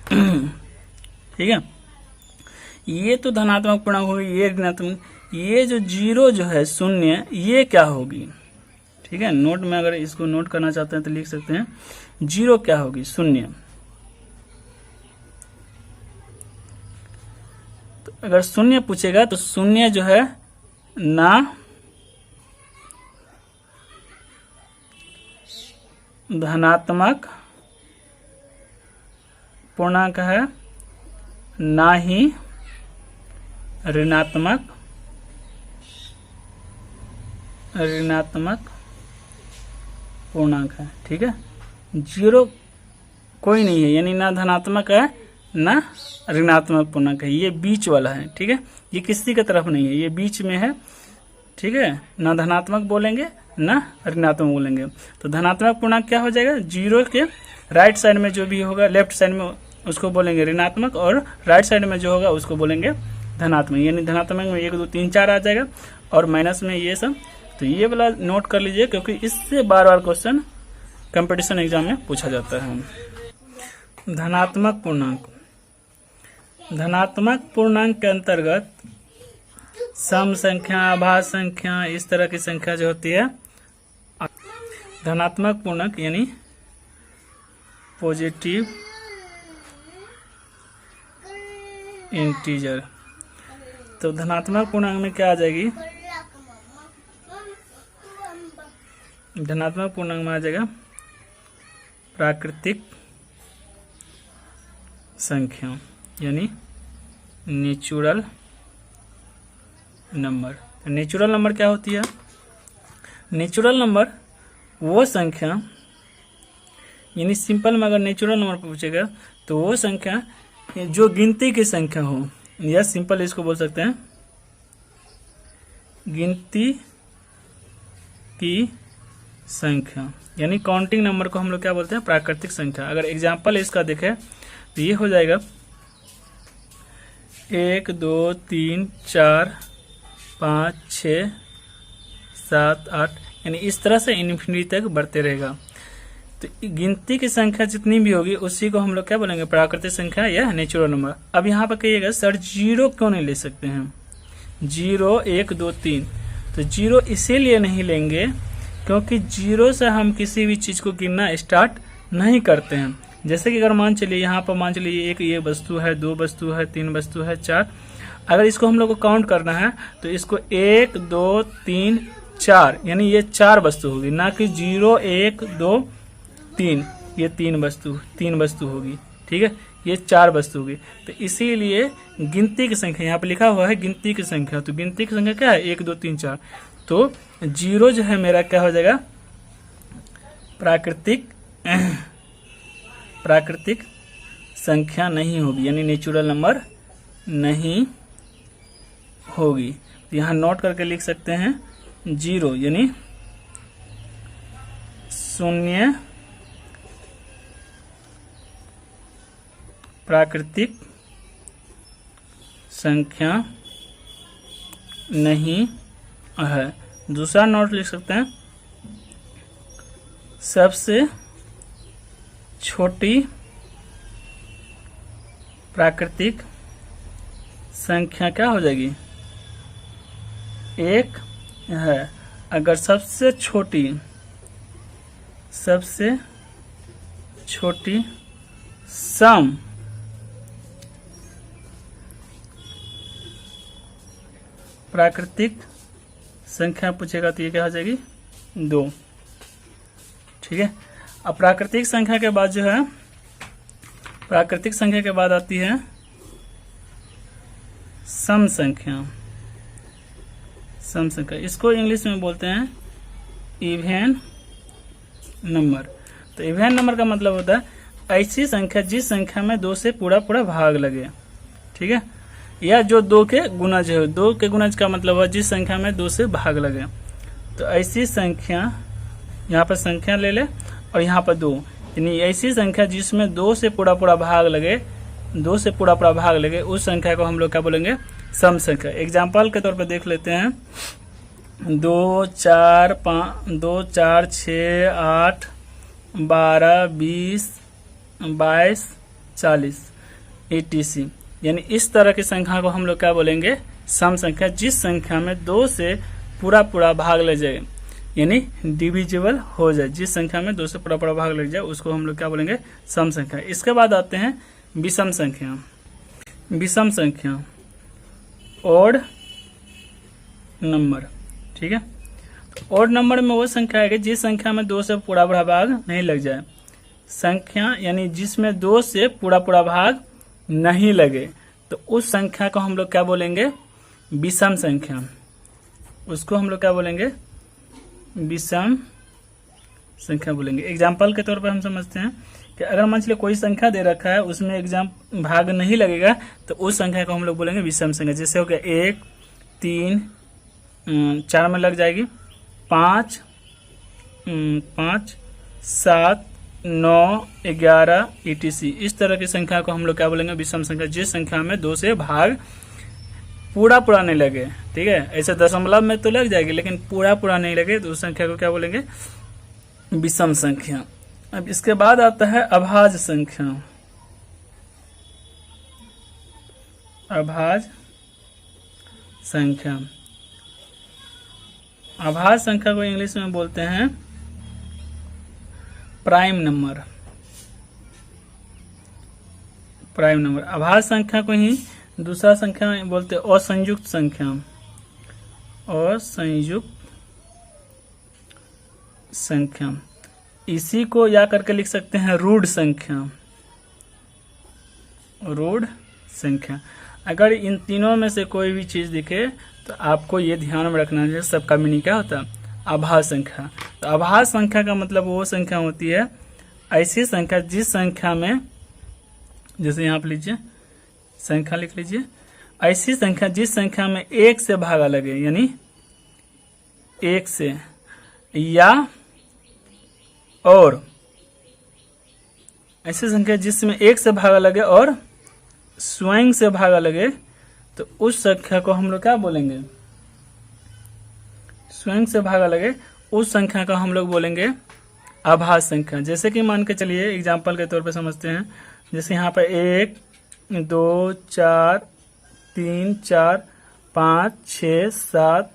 ठीक है, ये तो धनात्मक पूर्णांक होगी, ये ऋणात्मक, ये जो जीरो जो है शून्य, ये क्या होगी? ठीक है, नोट में अगर इसको नोट करना चाहते हैं तो लिख सकते हैं, जीरो क्या होगी? शून्य। तो अगर शून्य पूछेगा तो शून्य जो है ना धनात्मक पूर्णांक है, ना ही ऋणात्मक पूर्णांक है। ठीक है, जीरो कोई नहीं है, यानी ना धनात्मक है ना ऋणात्मक पूर्णांक है, ये बीच वाला है। ठीक है, ये किसी की तरफ नहीं है, ये बीच में है। ठीक है, ना धनात्मक बोलेंगे ना ऋणात्मक बोलेंगे। तो धनात्मक पूर्णांक क्या हो जाएगा? जीरो के राइट साइड में जो भी होगा, लेफ्ट साइड में उसको बोलेंगे ऋणात्मक, और राइट साइड में जो होगा उसको बोलेंगे धनात्मक। यानी धनात्मक में 1 2 3 4 आ जाएगा, और माइनस में ये सब। तो ये वाला नोट कर लीजिए, क्योंकि इससे बार बार क्वेश्चन कंपटीशन एग्जाम में पूछा जाता है। धनात्मक पूर्णांक, धनात्मक पूर्णांक के अंतर्गत सम संख्या, आभाज्य संख्या, इस तरह की संख्या जो होती है धनात्मक पूर्णांक, यानी पॉजिटिव इंटीजर। तो धनात्मक पूर्णांक में क्या आ जाएगी? धनात्मक पूर्णांक में आ जाएगा प्राकृतिक संख्या, यानी नेचुरल नंबर। नेचुरल नंबर क्या होती है? नेचुरल नंबर वो संख्या, यानी सिंपल में अगर नेचुरल नंबर पूछेगा तो वो संख्या जो गिनती की संख्या हो, या सिंपल इसको बोल सकते हैं गिनती की संख्या, यानी काउंटिंग नंबर को हम लोग क्या बोलते हैं? प्राकृतिक संख्या। अगर एग्जाम्पल इसका देखें तो ये हो जाएगा 1 2 3 4 5 6 7 8, यानी इस तरह से इन्फिनिटी तक बढ़ते रहेगा। तो गिनती की संख्या जितनी भी होगी उसी को हम लोग क्या बोलेंगे? प्राकृतिक संख्या या नेचुरल नंबर। अब यहाँ पर कहिएगा सर जीरो क्यों नहीं ले सकते हैं? 0 1 2 3, तो जीरो इसीलिए नहीं लेंगे क्योंकि जीरो से हम किसी भी चीज को गिनना स्टार्ट नहीं करते हैं। जैसे कि अगर मान चलिए यहाँ पर मान चलिए एक ये वस्तु है, 2 वस्तु है, 3 वस्तु है, 4, अगर इसको हम लोग को काउंट करना है तो इसको 1 2 3 4, यानी ये 4 वस्तु होगी, ना कि 0 1 2 3, ये 3 वस्तु होगी। ठीक है, ये 4 वस्तु होगी। तो इसीलिए गिनती की संख्या यहाँ पे लिखा हुआ है गिनती की संख्या, तो गिनती की संख्या क्या है? 1 2 3 4। तो जीरो जो है मेरा क्या हो जाएगा? प्राकृतिक संख्या नहीं होगी, यानी नेचुरल नंबर नहीं होगी। तो यहाँ नोट करके लिख सकते हैं 0, यानी शून्य प्राकृतिक संख्या नहीं है। दूसरा नोट लिख सकते हैं सबसे छोटी प्राकृतिक संख्या क्या हो जाएगी? 1 है। अगर सबसे छोटी सम प्राकृतिक संख्या पूछेगा तो ये क्या हो जाएगी? 2। ठीक है, अब प्राकृतिक संख्या के बाद जो है, प्राकृतिक संख्या के बाद आती है सम संख्या। सम संख्या, इसको इंग्लिश में बोलते हैं इवेन नंबर। तो इवेन नंबर का मतलब होता है ऐसी संख्या जिस संख्या में 2 से पूरा भाग लगे। ठीक है, या जो 2 के गुणज है। 2 के गुणज का मतलब है जिस संख्या में 2 से भाग लगे। तो ऐसी संख्या, यहाँ पर संख्या ले ले, और यहाँ पर 2, यानी ऐसी संख्या जिसमें 2 से पूरा पूरा भाग लगे, 2 से पूरा पूरा भाग लगे, उस संख्या को हम लोग क्या बोलेंगे? सम संख्या। एग्जाम्पल के तौर पर देख लेते हैं। 2 4 6 8 12 20 22 40 etc। यानी इस तरह की संख्या को हम लोग क्या बोलेंगे? सम संख्या। जिस संख्या में 2 से पूरा पूरा भाग ले जाए, यानी डिविजिबल हो जाए, जिस संख्या में 2 से पूरा पूरा भाग लग जाए उसको हम लोग क्या बोलेंगे? सम संख्या। इसके बाद आते हैं विषम संख्या। विषम संख्या ओड नंबर, ठीक है। ओड नंबर में वो संख्या है कि जिस संख्या में 2 से पूरा पूरा भाग नहीं लग जाए। संख्या यानी जिसमें 2 से पूरा पूरा भाग नहीं लगे, तो उस संख्या को हम लोग क्या बोलेंगे? विषम संख्या। उसको हम लोग क्या बोलेंगे? विषम संख्या बोलेंगे। एग्जाम्पल के तौर पर हम समझते हैं कि अगर मान लीजिए कोई संख्या दे रखा है, उसमें भाग नहीं लगेगा, तो उस संख्या को हम लोग बोलेंगे विषम संख्या। जैसे हो गया 1 3 4 में लग जाएगी, 5 7 9 11 etc। इस तरह की संख्या को हम लोग क्या बोलेंगे? विषम संख्या। जिस संख्या में 2 से भाग पूरा पूरा नहीं लगे, ठीक है। ऐसे दशमलव में तो लग जाएगी, लेकिन पूरा पूरा नहीं लगे, तो उस संख्या को क्या बोलेंगे? विषम संख्या। अब इसके बाद आता है अभाज्य संख्या। अभाज्य संख्या। अभाज्य संख्या को इंग्लिश में बोलते हैं प्राइम नंबर। Prime number. अभाज्य संख्या को ही दूसरा संख्या बोलते हैं असंयुक्त संख्या। असंयुक्त संख्या। इसी को या करके लिख सकते हैं रूढ़ संख्या। रूढ़ संख्या। अगर इन तीनों में से कोई भी चीज दिखे तो आपको ये ध्यान में रखना चाहिए, सबका मीनिंग क्या होता है? अभाज्य संख्या। तो अभाज्य संख्या का मतलब वो संख्या होती है, ऐसी संख्या जिस संख्या में, जैसे यहाँ पे लीजिए संख्या लिख लीजिए, ऐसी संख्या जिस संख्या में 1 से भागा लगे, यानी 1 से या और ऐसी संख्या जिसमें 1 से भागा लगे और स्वयं से भागा लगे, तो उस संख्या को हम लोग क्या बोलेंगे? स्वयं से भागा लगे, उस संख्या का हम लोग बोलेंगे अभाज्य संख्या। जैसे कि मान के चलिए एग्जाम्पल के तौर पे समझते हैं। जैसे यहाँ पर 1 2 4 3 4 5 6 7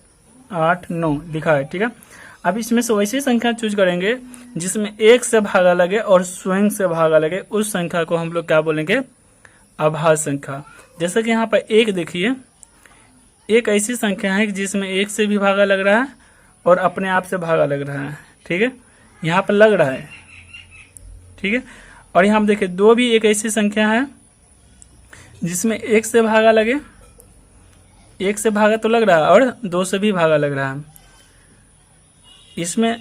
8 9 लिखा है, ठीक है। अब इसमें से वैसी संख्या चूज करेंगे जिसमें 1 से भागा लगे और स्वयं से भागा लगे, उस संख्या को हम लोग क्या बोलेंगे? अभाज्य संख्या। जैसे कि यहाँ पर 1 देखिए, एक ऐसी संख्या है जिसमें 1 से भी भागा लग रहा है और अपने आप से भागा लग रहा है, ठीक है। यहाँ पर लग रहा है, ठीक है। और यहाँ पर देखिए 2 भी एक ऐसी संख्या है जिसमें 1 से भागा लगे, 1 से भागा तो लग रहा है और 2 से भी भागा लग रहा है। इसमें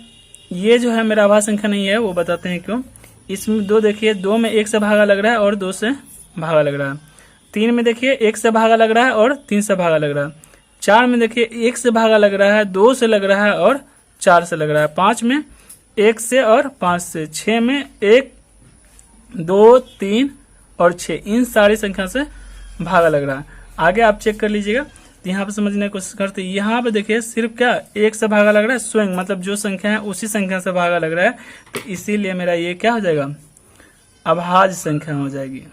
ये जो है मेरा अभाज्य संख्या नहीं है, वो बताते हैं क्यों। इसमें 2 देखिए, 2 में 1 से भागा लग रहा है और 2 से भागा लग रहा है। 3 में देखिए 1 से भागा लग रहा है और 3 से भागा लग रहा है। 4 में देखिए 1 से भागा लग रहा है, 2 से लग रहा है और 4 से लग रहा है। 5 में 1 से और 5 से। 6 में 1 2 3 और 6, इन सारी संख्या से भागा लग रहा है। आगे आप चेक कर लीजिएगा। तो यहाँ पे समझने की कोशिश करते हैं। यहाँ पे देखिए सिर्फ क्या 1 से भागा लग रहा है, स्वयं मतलब जो संख्या है उसी संख्या से भागा लग रहा है, तो इसीलिए मेरा ये क्या हो जाएगा? अभाज्य संख्या हो जाएगी,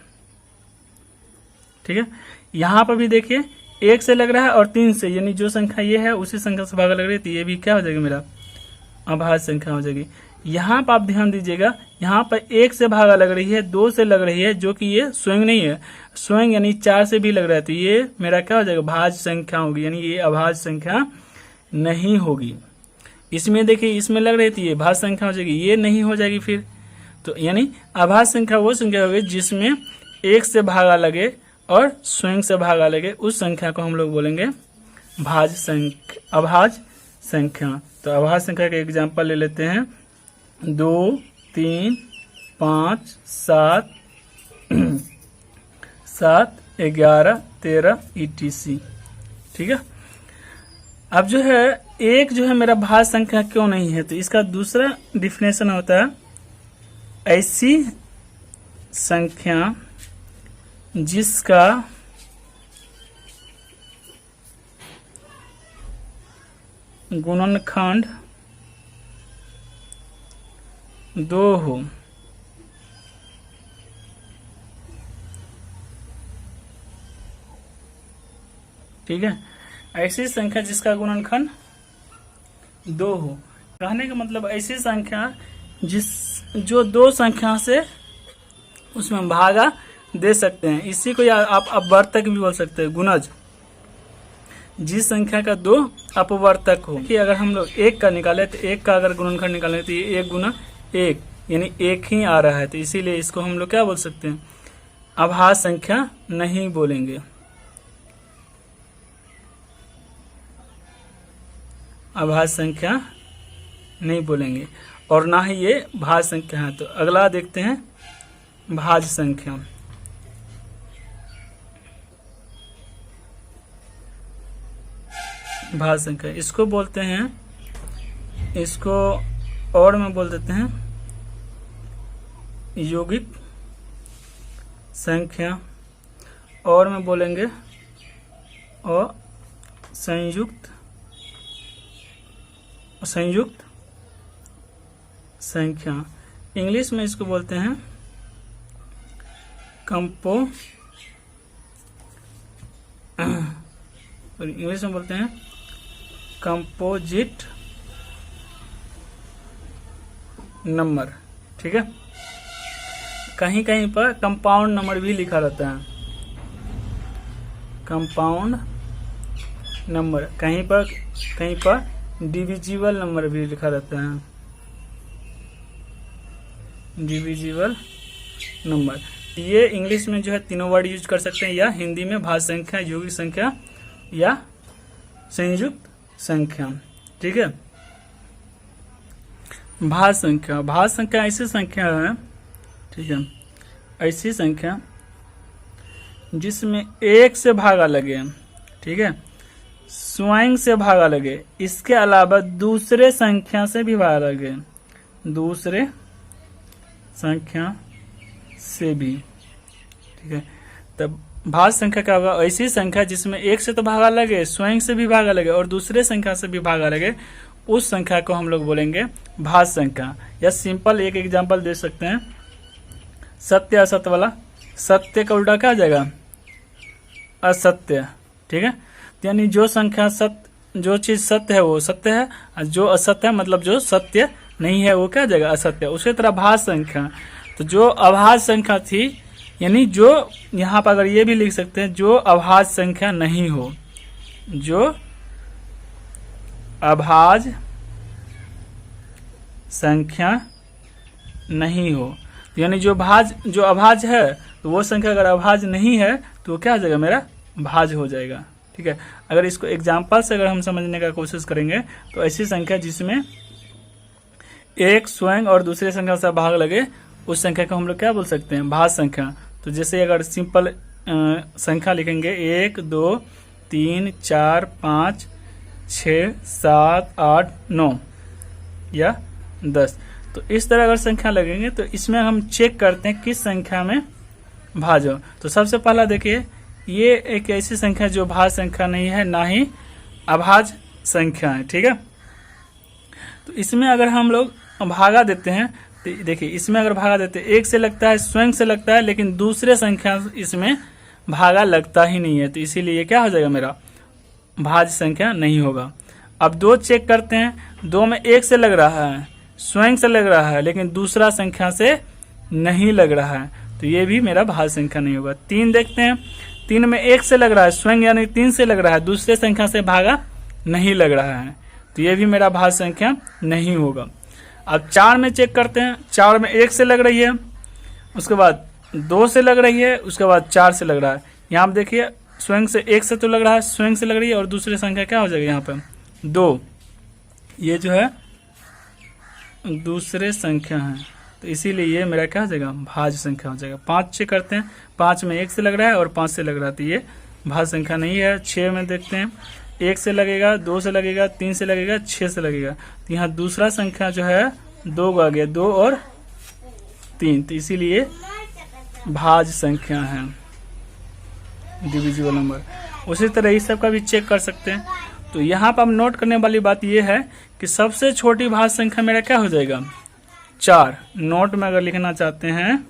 ठीक है। यहाँ पर भी देखिए 1 से लग रहा है और 3 से, यानी जो संख्या ये है उसी संख्या से भागा लग रही है, तो ये भी क्या हो जाएगी? मेरा अभाज्य संख्या हो जाएगी। यहाँ पर आप ध्यान दीजिएगा, यहाँ पर 1 से भागा लग रही है, 2 से लग रही है, जो कि ये स्वयं नहीं है। स्वयं यानी 4 से भी लग रहा है, तो ये मेरा क्या हो जाएगा? भाज्य संख्या होगी, यानी ये अभाज्य संख्या नहीं होगी। इसमें देखिए इसमें लग रही थी, ये भाज्य संख्या हो जाएगी, ये नहीं हो जाएगी फिर। तो यानी अभाज्य संख्या वो संख्या होगी जिसमें 1 से भागा लगे और स्वयं से भागा लगे, उस संख्या को हम लोग बोलेंगे भाज्य संख्या, अभाज्य संख्या। तो अभाज्य संख्या का एग्जाम्पल ले लेते हैं। 2 3 5 7 7 11 13 etc, ठीक है। अब जो है एक जो है मेरा भाज्य संख्या क्यों नहीं है, तो इसका दूसरा डिफिनेशन होता है ऐसी संख्या जिसका गुणनखंड 2 हो। ठीक है, ऐसी संख्या जिसका गुणनखंड 2 हो। कहने का मतलब ऐसी संख्या जो 2 संख्या से उसमें भागा दे सकते हैं। इसी को आप अपवर्तक भी बोल सकते हैं, गुणज। जिस संख्या का 2 अपवर्तक हो कि अगर हम लोग 1 का निकाले तो 1 का अगर गुणनखंड निकालें तो ये 1 गुना 1 यानी 1 ही आ रहा है। तो इसीलिए इसको हम लोग क्या बोल सकते हैं, अभाज्य संख्या नहीं बोलेंगे। अभाज्य संख्या नहीं बोलेंगे और ना ही ये भाज्य संख्या है। तो अगला देखते हैं भाज्य संख्या। भाज्य संख्या इसको बोलते हैं, इसको और में बोल देते हैं यौगिक संख्या, और में बोलेंगे और संयुक्त संख्या। इंग्लिश में इसको बोलते हैं इंग्लिश में बोलते हैं कंपोजिट नंबर। ठीक है, कहीं कहीं पर कंपाउंड नंबर भी लिखा रहता है, कंपाउंड नंबर। कहीं पर डिविजिबल नंबर भी लिखा रहता है, डिविजिबल नंबर। ये इंग्लिश में जो है तीनों वर्ड यूज कर सकते हैं, या हिंदी में भाज्य संख्या, यौगिक संख्या या संयुक्त संख्या। ठीक है, भाज्य संख्या। भाज्य संख्या ऐसी संख्या है, ठीक है, ऐसी संख्या जिसमें 1 से भागा लगे, ठीक है, स्वयं से भागा लगे, इसके अलावा दूसरे संख्या से भी भागा लगे, दूसरे संख्या से भी। ठीक है, तब भाज्य संख्या क्या होगा, ऐसी संख्या जिसमें 1 से तो भागा लगे, स्वयं से भी भागा लगे और दूसरे संख्या से भी भागा लगे, उस संख्या को हम लोग बोलेंगे भाज्य संख्या। या सिंपल एक एग्जांपल दे सकते हैं, सत्य असत्य वाला। सत्य का उल्टा क्या आ जाएगा, असत्य। ठीक है, यानी जो संख्या सत्य, जो चीज सत्य है वो सत्य है, और जो असत्य है मतलब जो सत्य नहीं है वो क्या आ जाएगा, असत्य। उसी तरह भाज्य संख्या, तो जो अभाज्य संख्या थी, यानी जो यहाँ पर अगर ये भी लिख सकते हैं, जो अभाज्य संख्या नहीं हो, जो अभाज्य संख्या नहीं हो, यानी जो अभाज्य है, तो वो संख्या अगर अभाज्य नहीं है तो वो क्या हो जाएगा, मेरा भाज्य हो जाएगा। ठीक है, अगर इसको एग्जाम्पल से अगर हम समझने का कोशिश करेंगे तो ऐसी संख्या जिसमें 1 स्वयं और दूसरे संख्या से भाग लगे, उस संख्या को हम लोग क्या बोल सकते हैं, भाज्य संख्या। तो जैसे अगर सिंपल संख्या लिखेंगे 1 2 3 4 5 6 7 8 9 या 10, तो इस तरह अगर संख्या लगेंगे तो इसमें हम चेक करते हैं किस संख्या में भाज्य हो। तो सबसे पहला देखिए, ये एक ऐसी संख्या जो भाज्य संख्या नहीं है, ना ही अभाज्य संख्या है। ठीक है, तो इसमें अगर हम लोग भागा देते हैं तो देखिए, इसमें अगर भागा देते हैं 1 से लगता है, स्वयं से लगता है, लेकिन दूसरे संख्या इसमें भागा लगता ही नहीं है, तो इसीलिए क्या हो जाएगा, मेरा भाज्य संख्या नहीं होगा। अब 2 चेक करते हैं, 2 में 1 से लग रहा है, स्वयं से लग रहा है, लेकिन दूसरा संख्या से नहीं लग रहा है, तो ये भी मेरा भाज्य संख्या नहीं होगा। 3 देखते हैं, 3 में 1 से लग रहा है, स्वयं यानी 3 से लग रहा है, दूसरे संख्या से भागा नहीं लग रहा है, तो ये भी मेरा भाज्य संख्या नहीं होगा। अब 4 में चेक करते हैं, 4 में 1 से लग रही है, उसके बाद 2 से लग रही है, उसके बाद 4 से लग रहा है। यहाँ आप देखिए, स्वयं से 1 से तो लग रहा है, स्वयं से लग रही है, और दूसरी संख्या क्या हो जाएगी यहाँ पे 2, ये जो है दूसरे संख्या है, तो इसीलिए ये मेरा क्या हो जाएगा, भाज्य संख्या हो जाएगा। 5 चेक करते हैं, 5 में 1 से लग रहा है और 5 से लग रहा है, तो ये भाज्य संख्या नहीं है। 6 में देखते हैं, 1 से लगेगा, 2 से लगेगा, 3 से लगेगा, 6 से लगेगा, तो यहाँ दूसरा संख्या जो है 2 आ गया, 2 और 3, तो इसीलिए भाज्य संख्या है, डिविजिबल नंबर। उसी तरह इस सब का भी चेक कर सकते हैं। तो यहाँ पर हम नोट करने वाली बात यह है कि सबसे छोटी भाज्य संख्या मेरा क्या हो जाएगा, 4। नोट में अगर लिखना चाहते हैं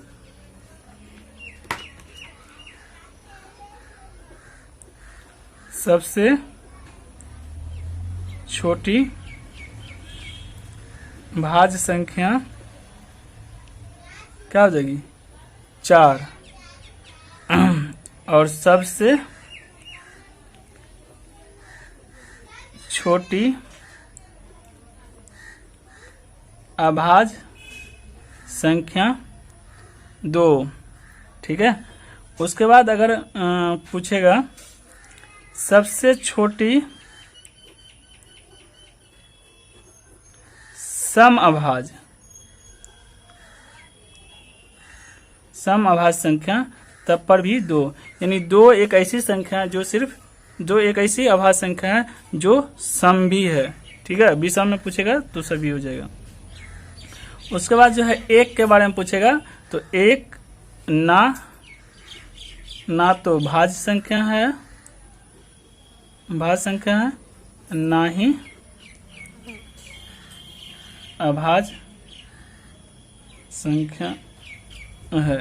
सबसे छोटी भाज्य संख्या क्या हो जाएगी, 4। और सबसे छोटी अभाज्य संख्या 2। ठीक है। उसके बाद अगर पूछेगा सबसे छोटी सम अभाज्य संख्या, तब पर भी 2, यानी 2 एक ऐसी संख्या है जो सिर्फ 2 एक ऐसी अभाज्य संख्या है जो सम भी है। ठीक है, विषम में पूछेगा तो सभी हो जाएगा। उसके बाद जो है 1 के बारे में पूछेगा तो 1 ना तो भाज्य संख्या है, ना ही अभाज्य संख्या है।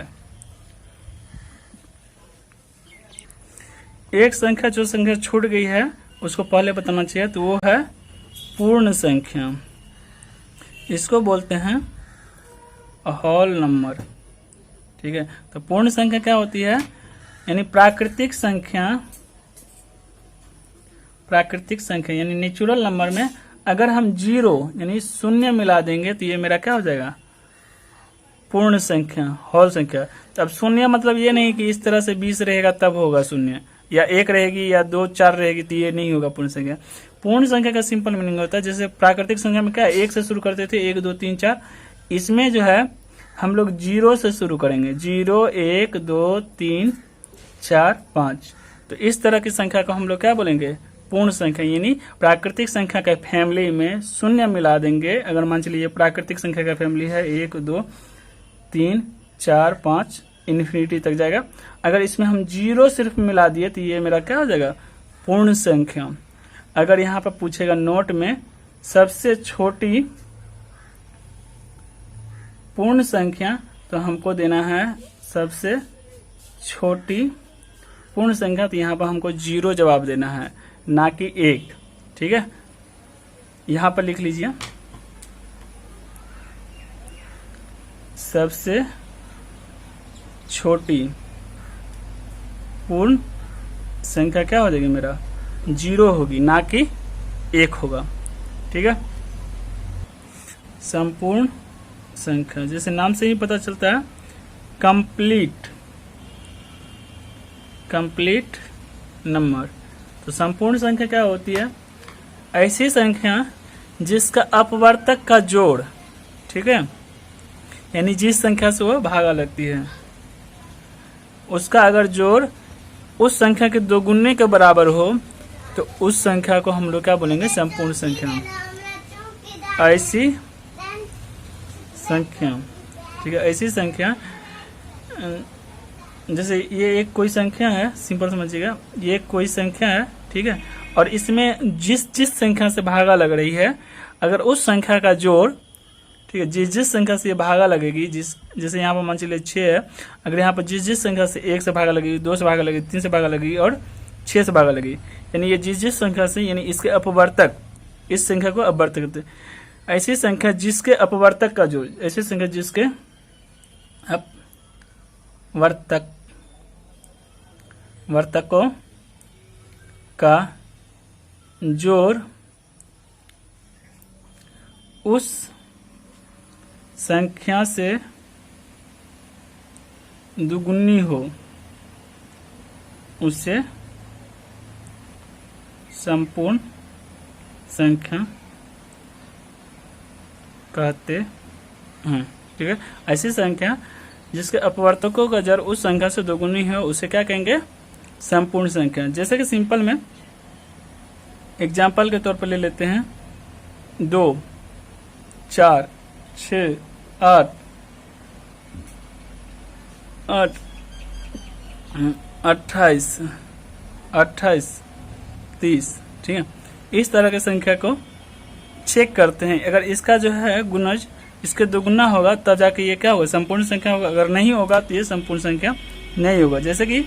एक संख्या जो संख्या छूट गई है उसको पहले बताना चाहिए, तो वो है पूर्ण संख्या। इसको बोलते हैं होल नंबर। ठीक है, तो पूर्ण संख्या क्या होती है, यानी प्राकृतिक संख्या यानी नेचुरल नंबर में अगर हम 0 यानी 0 मिला देंगे तो ये मेरा क्या हो जाएगा, पूर्ण संख्या, होल संख्या। अब 0 मतलब ये नहीं कि इस तरह से 20 रहेगा तब होगा 0, या 1 रहेगी या 2 4 रहेगी तो ये नहीं होगा पूर्ण संख्या। पूर्ण संख्या का सिंपल मीनिंग होता है, जैसे प्राकृतिक संख्या में क्या 1 से शुरू करते थे, 1 2 3 4, इसमें जो है हम लोग 0 से शुरू करेंगे, 0 1 2 3 4 5। तो इस तरह की संख्या को हम लोग क्या बोलेंगे, पूर्ण संख्या। यानी प्राकृतिक संख्या के फैमिली में 0 मिला देंगे। अगर मान चलिए प्राकृतिक संख्या का फैमिली है 1 2 3 4 5 इन्फिनिटी तक जाएगा, अगर इसमें हम 0 सिर्फ मिला दिए तो ये मेरा क्या हो जाएगा, पूर्ण संख्या। अगर यहाँ पर पूछेगा नोट में सबसे छोटी पूर्ण संख्या, तो हमको देना है सबसे छोटी पूर्ण संख्या, तो यहाँ पर हमको 0 जवाब देना है, ना कि 1। ठीक है, यहाँ पर लिख लीजिए सबसे छोटी पूर्ण संख्या क्या हो जाएगी, मेरा 0 होगी, ना कि 1 होगा। ठीक है, संपूर्ण संख्या जैसे नाम से ही पता चलता है, कंप्लीट नंबर। तो संपूर्ण संख्या क्या होती है, ऐसी संख्या जिसका अपवर्तक का जोड़, ठीक है, यानी जिस संख्या से वह भागा लगती है उसका अगर जोड़ उस संख्या के 2 गुने के बराबर हो तो उस संख्या को हम लोग क्या बोलेंगे, संपूर्ण संख्या। ऐसी संख्या, ठीक है, ऐसी संख्या जैसे ये एक कोई संख्या है, सिंपल समझिएगा, ये कोई संख्या है, ठीक है, और इसमें जिस संख्या से भागा लग रही है, अगर उस संख्या का जोड़, ठीक है, जिस संख्या से ये भागा लगेगी, जैसे यहाँ पर मान चलिए 6 है, अगर यहाँ पर जिस संख्या से 1 से भागा लगेगी, 2 से भागा लगेगी, 3 से भागा लगेगी और 6 से भागा लगेगी, यानी ये जिस संख्या से, यानी इसके अपवर्तक, इस संख्या को अपवर्तक कहते हैं। ऐसी संख्या जिसके अपवर्तक का जोड़, ऐसी संख्या जिसके वर्तकों का जोड़ उस संख्या से दुगुनी हो, उसे संपूर्ण संख्या कहते हैं। ठीक है, ऐसी संख्या जिसके अपवर्तकों का जड़ उस संख्या से दोगुनी है उसे क्या कहेंगे, संपूर्ण संख्या। जैसे कि सिंपल में एग्जाम्पल के तौर पर ले लेते हैं 2 4 6 8 8 28 28 30, ठीक है। इस तरह की संख्या को चेक करते हैं। अगर इसका जो है गुणज इसके दोगुना होगा तब जाके ये क्या होगा, संपूर्ण संख्या होगा। अगर नहीं होगा तो ये संपूर्ण संख्या नहीं होगा। जैसे कि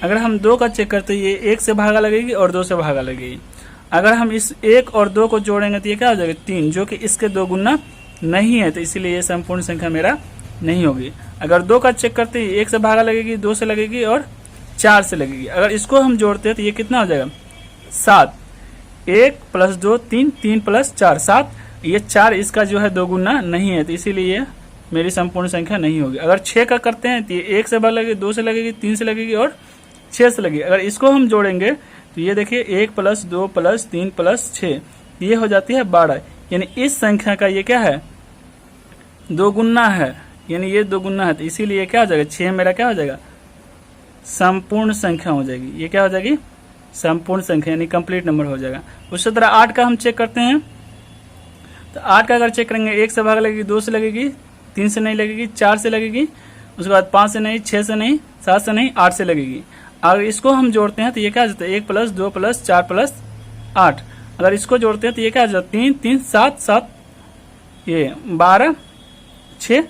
अगर हम 2 का चेक करते हैं, ये 1 से भागा लगेगी और 2 से भागा लगेगी। अगर हम इस 1 और 2 को जोड़ेंगे तो ये क्या हो जाएगा 3, जो कि इसके दोगुना नहीं है, तो इसीलिए ये संपूर्ण संख्या मेरा नहीं होगी। अगर 2 का चेक करते हैं, 1 से भागा लगेगी, 2 से लगेगी और 4 से लगेगी। अगर इसको हम जोड़ते हैं तो ये कितना हो जाएगा 7, 1 + 2 3, 3 + 4 7, ये 4 इसका जो है दोगुना नहीं है, तो इसीलिए ये मेरी संपूर्ण संख्या नहीं होगी। अगर 6 का करते हैं तो ये 1 से भाग लगेगी, 2 से लगेगी, 3 से लगेगी और 6 से लगेगी। अगर इसको हम जोड़ेंगे तो ये देखिए 1 + 2 + 3 + 6, ये हो जाती है 12। यानी इस संख्या का ये क्या है दोगुना है, यानी ये दोगुना है, तो इसीलिए क्या हो जाएगा 6 मेरा क्या हो जाएगा संपूर्ण संख्या हो जाएगी। ये क्या हो जाएगी संपूर्ण संख्या, यानी कंप्लीट नंबर हो जाएगा। उसी तरह 8 का हम चेक करते हैं, तो 8 का अगर चेक करेंगे 1 से भाग लगेगी, 2 से लगेगी, 3 से नहीं लगेगी, 4 से लगेगी, उसके बाद 5 से नहीं, 6 से नहीं, 7 से नहीं, 8 से लगेगी। अगर इसको हम जोड़ते हैं तो ये क्या हो जाता है 1 + 2 + 4 + 8। अगर इसको जोड़ते हैं तो ये क्या हो जाता है 3 3 7 7, ये 12 6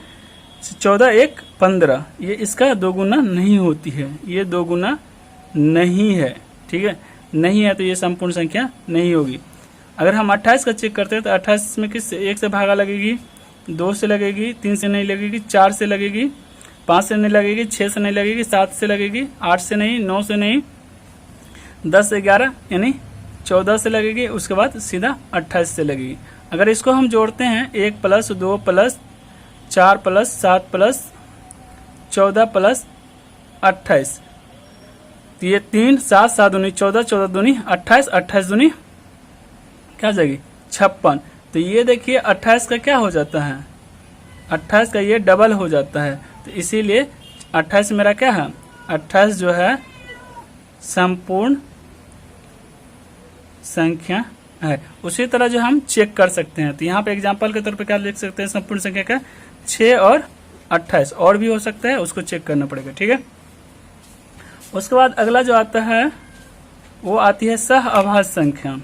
14 1 15, ये इसका दोगुना नहीं होती है, ये दोगुना नहीं है, ठीक है, नहीं है, तो ये संपूर्ण संख्या नहीं होगी। अगर हम 28 का चेक करते हैं तो 28 में किस 1 से भागा लगेगी, 2 से लगेगी, 3 से नहीं लगेगी, 4 से लगेगी, 5 से नहीं लगेगी, 6 से नहीं लगेगी, 7 से लगेगी, 8 से नहीं, 9 से नहीं, 10 से 11 यानी 14 से लगेगी, उसके बाद सीधा 28 से लगेगी। अगर इसको हम जोड़ते हैं 1 + 2 + 4 + 7 + 14 + 28, तो ये 3 7 7 दूनी 14 14 दूनी 28 28 दूनी क्या हो जाएगी 56। तो ये देखिए 28 का क्या हो जाता है 28 का ये डबल हो जाता है, तो इसीलिए 28 मेरा क्या है 28 जो है संपूर्ण संख्या है। उसी तरह जो हम चेक कर सकते हैं, तो यहाँ पे एग्जांपल के तौर पे क्या लिख सकते हैं संपूर्ण संख्या का 6 और 28, और भी हो सकता है, उसको चेक करना पड़ेगा, ठीक है। उसके बाद अगला जो आता है वो आती है सहअभाज्य संख्या।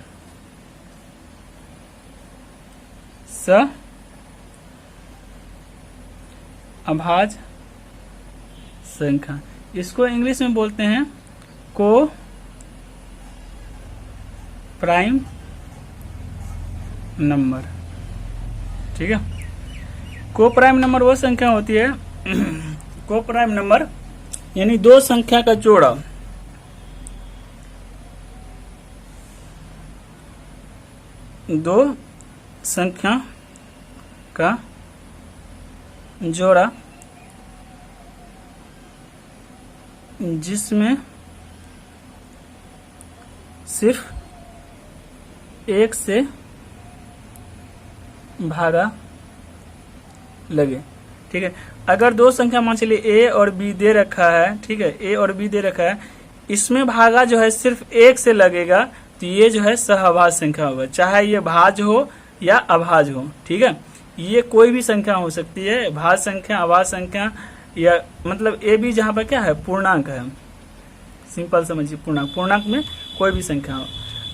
सहअभाज्य संख्या, इसको इंग्लिश में बोलते हैं को प्राइम नंबर, ठीक है। को प्राइम नंबर वो संख्या होती है को प्राइम नंबर यानी दो संख्या का जोड़ा, दो संख्या का जोड़ा जिसमें सिर्फ एक से भागा लगे, ठीक है। अगर दो संख्या मान चलिए ए और बी दे रखा है, ठीक है, ए और बी दे रखा है, इसमें भागा जो है सिर्फ एक से लगेगा, तो ये जो है सहअभाज्य संख्या होगा, चाहे ये भाज्य हो या अभाज्य हो, ठीक है। ये कोई भी संख्या हो सकती है, भाज्य संख्या, अभाज्य संख्या, या मतलब ए बी जहाँ पर क्या है पूर्णांक है, सिंपल समझिए पूर्णांक, पूर्णांक में कोई भी संख्या हो,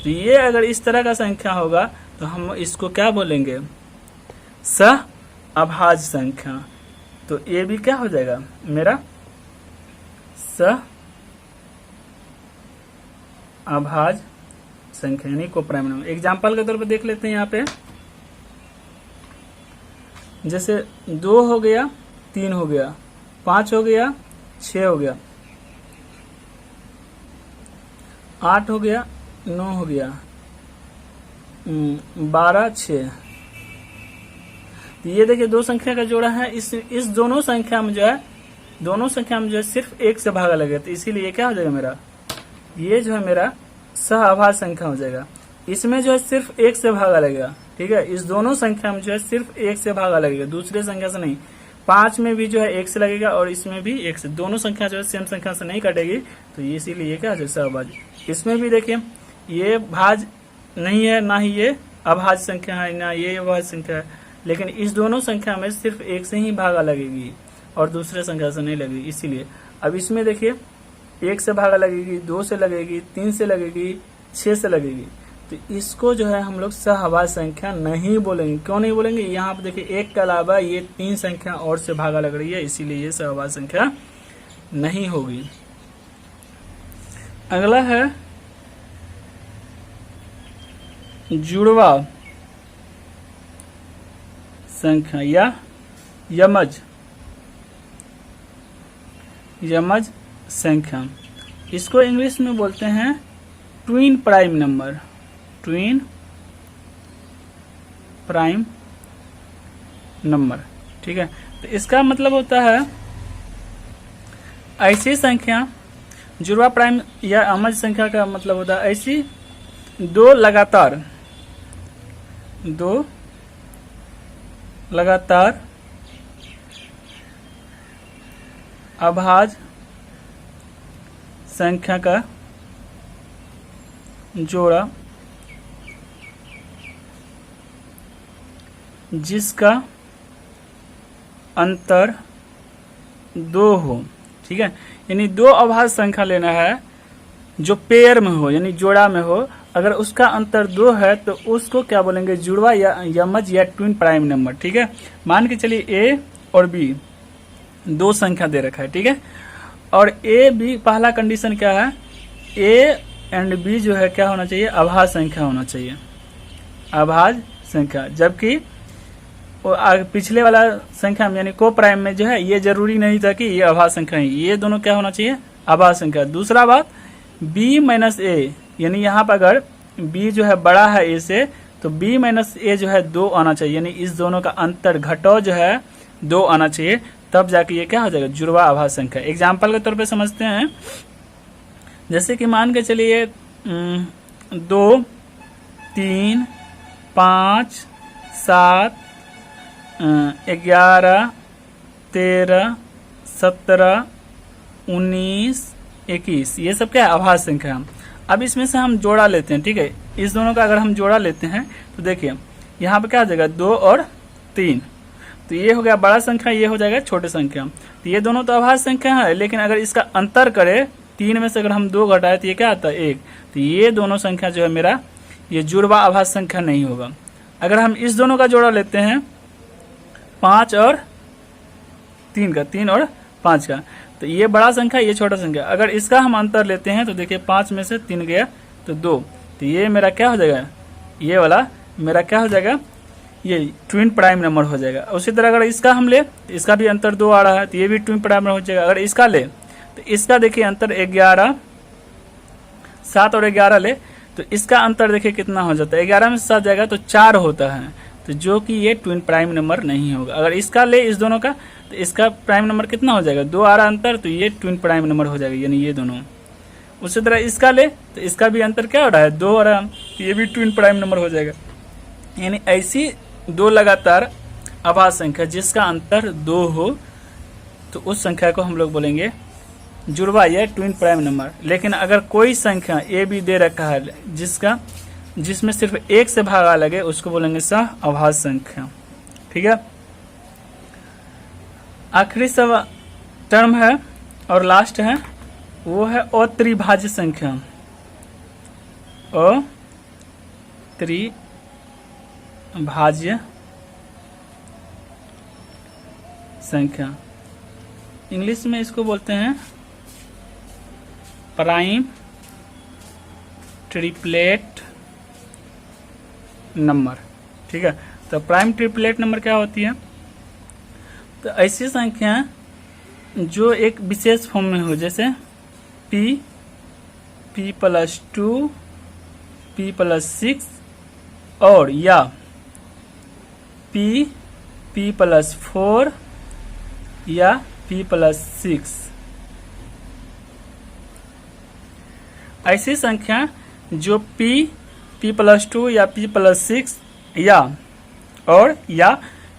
तो ये अगर इस तरह का संख्या होगा तो हम इसको क्या बोलेंगे सहअभाज्य संख्या। तो ये भी क्या हो जाएगा मेरा सहअभाज्य संख्या यानी को प्राइम नंबर। एग्जाम्पल के तौर पर देख लेते हैं यहाँ पे, जैसे 2 हो गया, 3 हो गया, 5 हो गया, 6 हो गया, 8 हो गया, 9 हो गया, 12 6। तो ये देखिए दो संख्या का जोड़ा है, इस दोनों संख्या में जो है सिर्फ एक से भागा लगेगा, तो इसीलिए ये क्या हो जाएगा मेरा, ये जो है मेरा सहअभाज्य संख्या हो जाएगा। इसमें जो है सिर्फ एक से भागा लगेगा, ठीक है, इस दोनों संख्या में जो है सिर्फ एक से भागा लगेगा, दूसरे संख्या से नहीं। 5 में भी जो है एक से लगेगा और इसमें भी एक से, दोनों संख्या जो है सेम संख्या से नहीं कटेगी, तो ये इसीलिए ये क्या हो जाएगा सहअभाज्य। इसमें भी देखिए ये भाज्य नहीं है, ना ही ये अभाज्य संख्या है, ना ये अभाज्य संख्या है, लेकिन इस दोनों संख्या में सिर्फ एक से ही भागा लगेगी, और दूसरे संख्या से नहीं लगेगी, इसीलिए। अब इसमें देखिए 1 से भागा लगेगी, 2 से लगेगी, 3 से लगेगी, 6 से लगेगी, तो इसको जो है हम लोग सहवाच्य संख्या नहीं बोलेंगे। क्यों नहीं बोलेंगे? यहाँ पे देखिए 1 के अलावा ये 3 संख्या और से भागा लग रही है, इसीलिए ये सहवाच्य संख्या नहीं होगी। अगला है जुड़वा संख्या या यमज संख्या। इसको इंग्लिश में बोलते हैं twin prime number, twin prime number. ठीक है, तो इसका मतलब होता है ऐसी संख्या, जुड़वा प्राइम या यमज संख्या का मतलब होता है ऐसी दो लगातार अभाज्य संख्या का जोड़ा जिसका अंतर 2 हो। ठीक है, यानी 2 अभाज्य संख्या लेना है जो पेयर में हो, यानी जोड़ा में हो। अगर उसका अंतर 2 है तो उसको क्या बोलेंगे? जुड़वा या यमज या ट्विन प्राइम नंबर। ठीक है, मान के चलिए ए और बी 2 संख्या दे रखा है। ठीक है, और ए बी, पहला कंडीशन क्या है? ए एंड बी जो है क्या होना चाहिए? अभाज्य संख्या होना चाहिए, अभाज्य संख्या। जबकि पिछले वाला संख्या में यानी को प्राइम में जो है ये जरूरी नहीं था कि ये अभाज्य संख्या है, ये दोनों क्या होना चाहिए? अभाज्य संख्या। दूसरा बात, b माइनस ए, यानी यहाँ पर अगर b जो है बड़ा है a से, तो b माइनस ए जो है 2 आना चाहिए, यानी इस दोनों का अंतर घटाव जो है 2 आना चाहिए, तब जाके ये क्या हो जाएगा? जुड़वा अभाज्य संख्या। एग्जाम्पल के तौर पे समझते हैं, जैसे कि मान के चलिए 2, 3, 5, 7, 11, 13, 17, 19, 21, ये सब क्या है? अभाज्य संख्या। अब इसमें से हम जोड़ा लेते हैं। ठीक है, इस दोनों का अगर हम जोड़ा लेते हैं तो देखिए यहाँ पे क्या हो जाएगा? 2 और 3, तो ये हो गया बड़ा संख्या, ये हो जाएगा छोटे संख्या। तो ये दोनों तो अभाज्य संख्या है, लेकिन अगर इसका अंतर करें 3 में से अगर हम 2 घटाए तो ये क्या आता है? 1। तो ये दोनों संख्या जो है मेरा ये जुड़वा अभाज्य संख्या नहीं होगा। अगर हम इस दोनों का जोड़ा लेते हैं 5 और 3 का, 3 और 5 का, तो ये बड़ा संख्या, ये छोटा संख्या। अगर इसका हम अंतर लेते हैं तो देखिए 5 में से 3 गया तो 2, तो ये मेरा क्या हो जाएगा? ये वाला मेरा क्या हो जाएगा? ये ट्विन प्राइम नंबर हो जाएगा। उसी तरह अगर इसका हम ले तो इसका भी अंतर 2 आ रहा है, तो ये भी ट्विन प्राइम नंबर हो जाएगा। अगर इसका ले तो इसका देखिए अंतर 11, 7 और 11 ले तो इसका अंतर देखिए कितना हो जाता है? 11 में से 7 जाएगा तो 4 होता है, तो जो कि ये ट्विन प्राइम नंबर नहीं होगा। अगर इसका ले इस दोनों का तो इसका प्राइम नंबर कितना हो जाएगा? 2 आ रहा अंतर, तो ये ट्विन प्राइम नंबर हो जाएगा, यानी ये दोनों। उसी तरह इसका ले तो इसका भी अंतर क्या हो रहा है? 2 आ रहा, तो ये भी ट्विन प्राइम नंबर हो जाएगा। यानी ऐसी 2 लगातार अभाज्य संख्या जिसका अंतर 2 हो तो उस संख्या को हम लोग बोलेंगे जुड़वा या ट्विन प्राइम नंबर। लेकिन अगर कोई संख्या ए बी दे रखा है जिसमें सिर्फ 1 से भागा लगे, उसको बोलेंगे सह अभाज्य संख्या। ठीक है, आखिरी सब टर्म है और लास्ट है, वो है अत्रिभाज्य संख्या। अत्रिभाज्य संख्या, इंग्लिश में इसको बोलते हैं प्राइम ट्रिपलेट नंबर। ठीक है, तो प्राइम ट्रिपलेट नंबर क्या होती है? तो ऐसी संख्या जो एक विशेष फॉर्म में हो, जैसे p, p+2, p+6 और या p, p+4 या p+6। ऐसी संख्या जो p, p+2 या p+6 या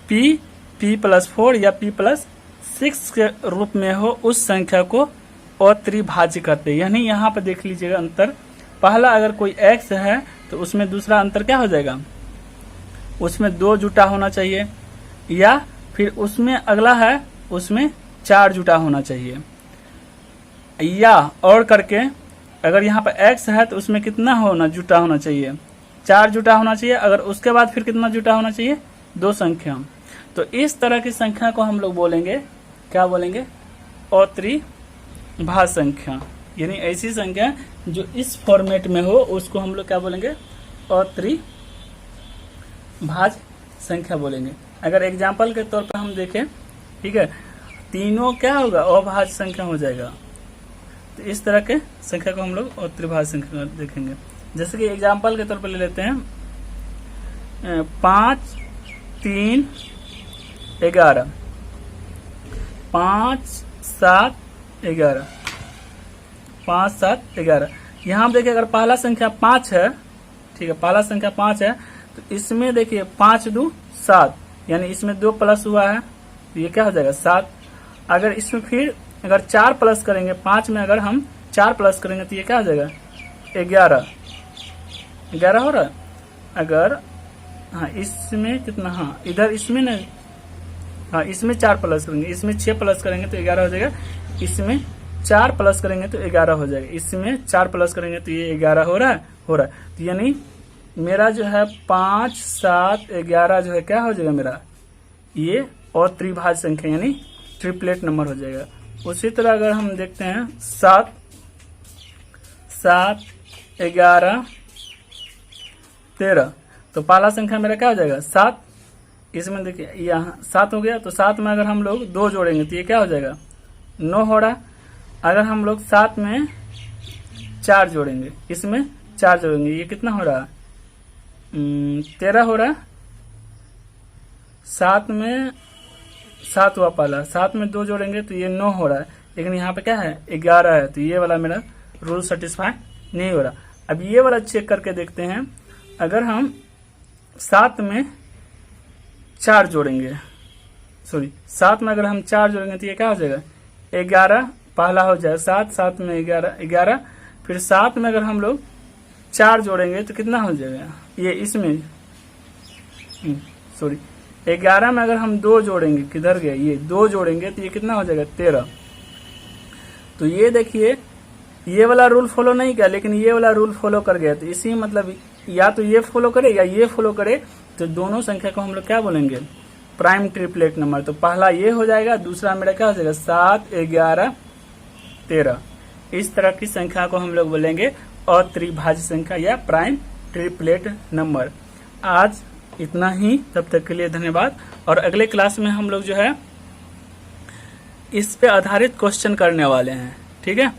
p, p+4 या p+6 के रूप में हो, उस संख्या को अत्रिभाज्य करते हैं। यानी यहाँ पर देख लीजिएगा अंतर, पहला अगर कोई x है तो उसमें दूसरा अंतर क्या हो जाएगा? उसमें 2 जुटा होना चाहिए, या फिर उसमें अगला है उसमें 4 जुटा होना चाहिए, या और करके अगर यहाँ पर x है तो उसमें कितना जुटा होना चाहिए, 4 जुटा होना चाहिए। अगर उसके बाद फिर कितना जुटा होना चाहिए, 2 संख्या। तो इस तरह की संख्या को हम लोग बोलेंगे, क्या बोलेंगे, अत्रिभाज्य संख्या। यानी ऐसी संख्या जो इस फॉर्मेट में हो उसको हम लोग क्या बोलेंगे, अत्रिभाज्य संख्या बोलेंगे। अगर एग्जाम्पल के तौर पर हम देखें, ठीक है, तीनों क्या होगा, अभाज्य संख्या हो जाएगा। तो इस तरह के संख्या को हम लोग अत्रिभाज्य संख्या देखेंगे। जैसे कि एग्जाम्पल के तौर पर ले लेते हैं 5, 3, 11, 5, 7, 11, 5, 7, 11। यहाँ आप देखिए अगर पहला संख्या 5 है, ठीक है, पहला संख्या 5 है, तो इसमें देखिए 5 2 7, यानी इसमें 2 प्लस हुआ है तो ये क्या हो जाएगा, 7। अगर इसमें फिर अगर 4 प्लस करेंगे, 5 में अगर हम 4 प्लस करेंगे तो ये क्या हो जाएगा, 11 हो रहा है। अगर हाँ इसमें कितना, हाँ इधर इसमें ना, हाँ इसमें 4 प्लस करेंगे, इसमें 6 प्लस करेंगे तो 11 हो जाएगा, इसमें 4 प्लस करेंगे तो 11 हो जाएगा, इसमें 4 प्लस करेंगे तो ये 11 हो रहा है। तो यानी मेरा जो है 5, 7, 11 जो है क्या हो जाएगा मेरा, ये अत्रिभाज्य संख्या यानी ट्रिपलेट नंबर हो जाएगा। उसी तरह अगर हम देखते हैं 7, 11, 13, तो पहला संख्या मेरा क्या हो जाएगा, 7। इसमें देखिए यहाँ 7 हो गया, तो 7 में अगर हम लोग 2 जोड़ेंगे तो ये क्या हो जाएगा, 9 हो रहा। अगर हम लोग 7 में 4 जोड़ेंगे, इसमें 4 जोड़ेंगे, ये कितना हो रहा, 13 हो रहा। 7 में 7 हुआ पहला, 7 में 2 जोड़ेंगे तो ये 9 हो रहा है, लेकिन यहाँ पे क्या है, 11 है, तो ये वाला मेरा रूल सेटिस्फाई नहीं हो रहा। अब ये वाला चेक करके देखते हैं, अगर हम 7 में 4 जोड़ेंगे, 7 में अगर हम 4 जोड़ेंगे तो ये क्या हो जाएगा, 11 पहला हो जाएगा, 7 में 11, फिर 7 में अगर हम लोग 4 जोड़ेंगे तो कितना हो जाएगा, ये इसमें 11 में अगर हम 2 जोड़ेंगे, किधर गए, ये 2 जोड़ेंगे तो ये कितना हो जाएगा, 13। तो ये देखिए ये वाला रूल फॉलो नहीं किया, लेकिन ये वाला रूल फॉलो कर गया, तो इसी मतलब या तो ये फॉलो करे या ये फॉलो करे, तो दोनों संख्या को हम लोग क्या बोलेंगे, प्राइम ट्रिपलेट नंबर। तो पहला ये हो जाएगा, दूसरा मेरा क्या हो जाएगा, 7, 11, 13। इस तरह की संख्या को हम लोग बोलेंगे अत्रिभाज्य संख्या या प्राइम ट्रिपलेट नंबर। आज इतना ही, तब तक के लिए धन्यवाद। और अगले क्लास में हम लोग जो है इस पे आधारित क्वेश्चन करने वाले हैं, ठीक है।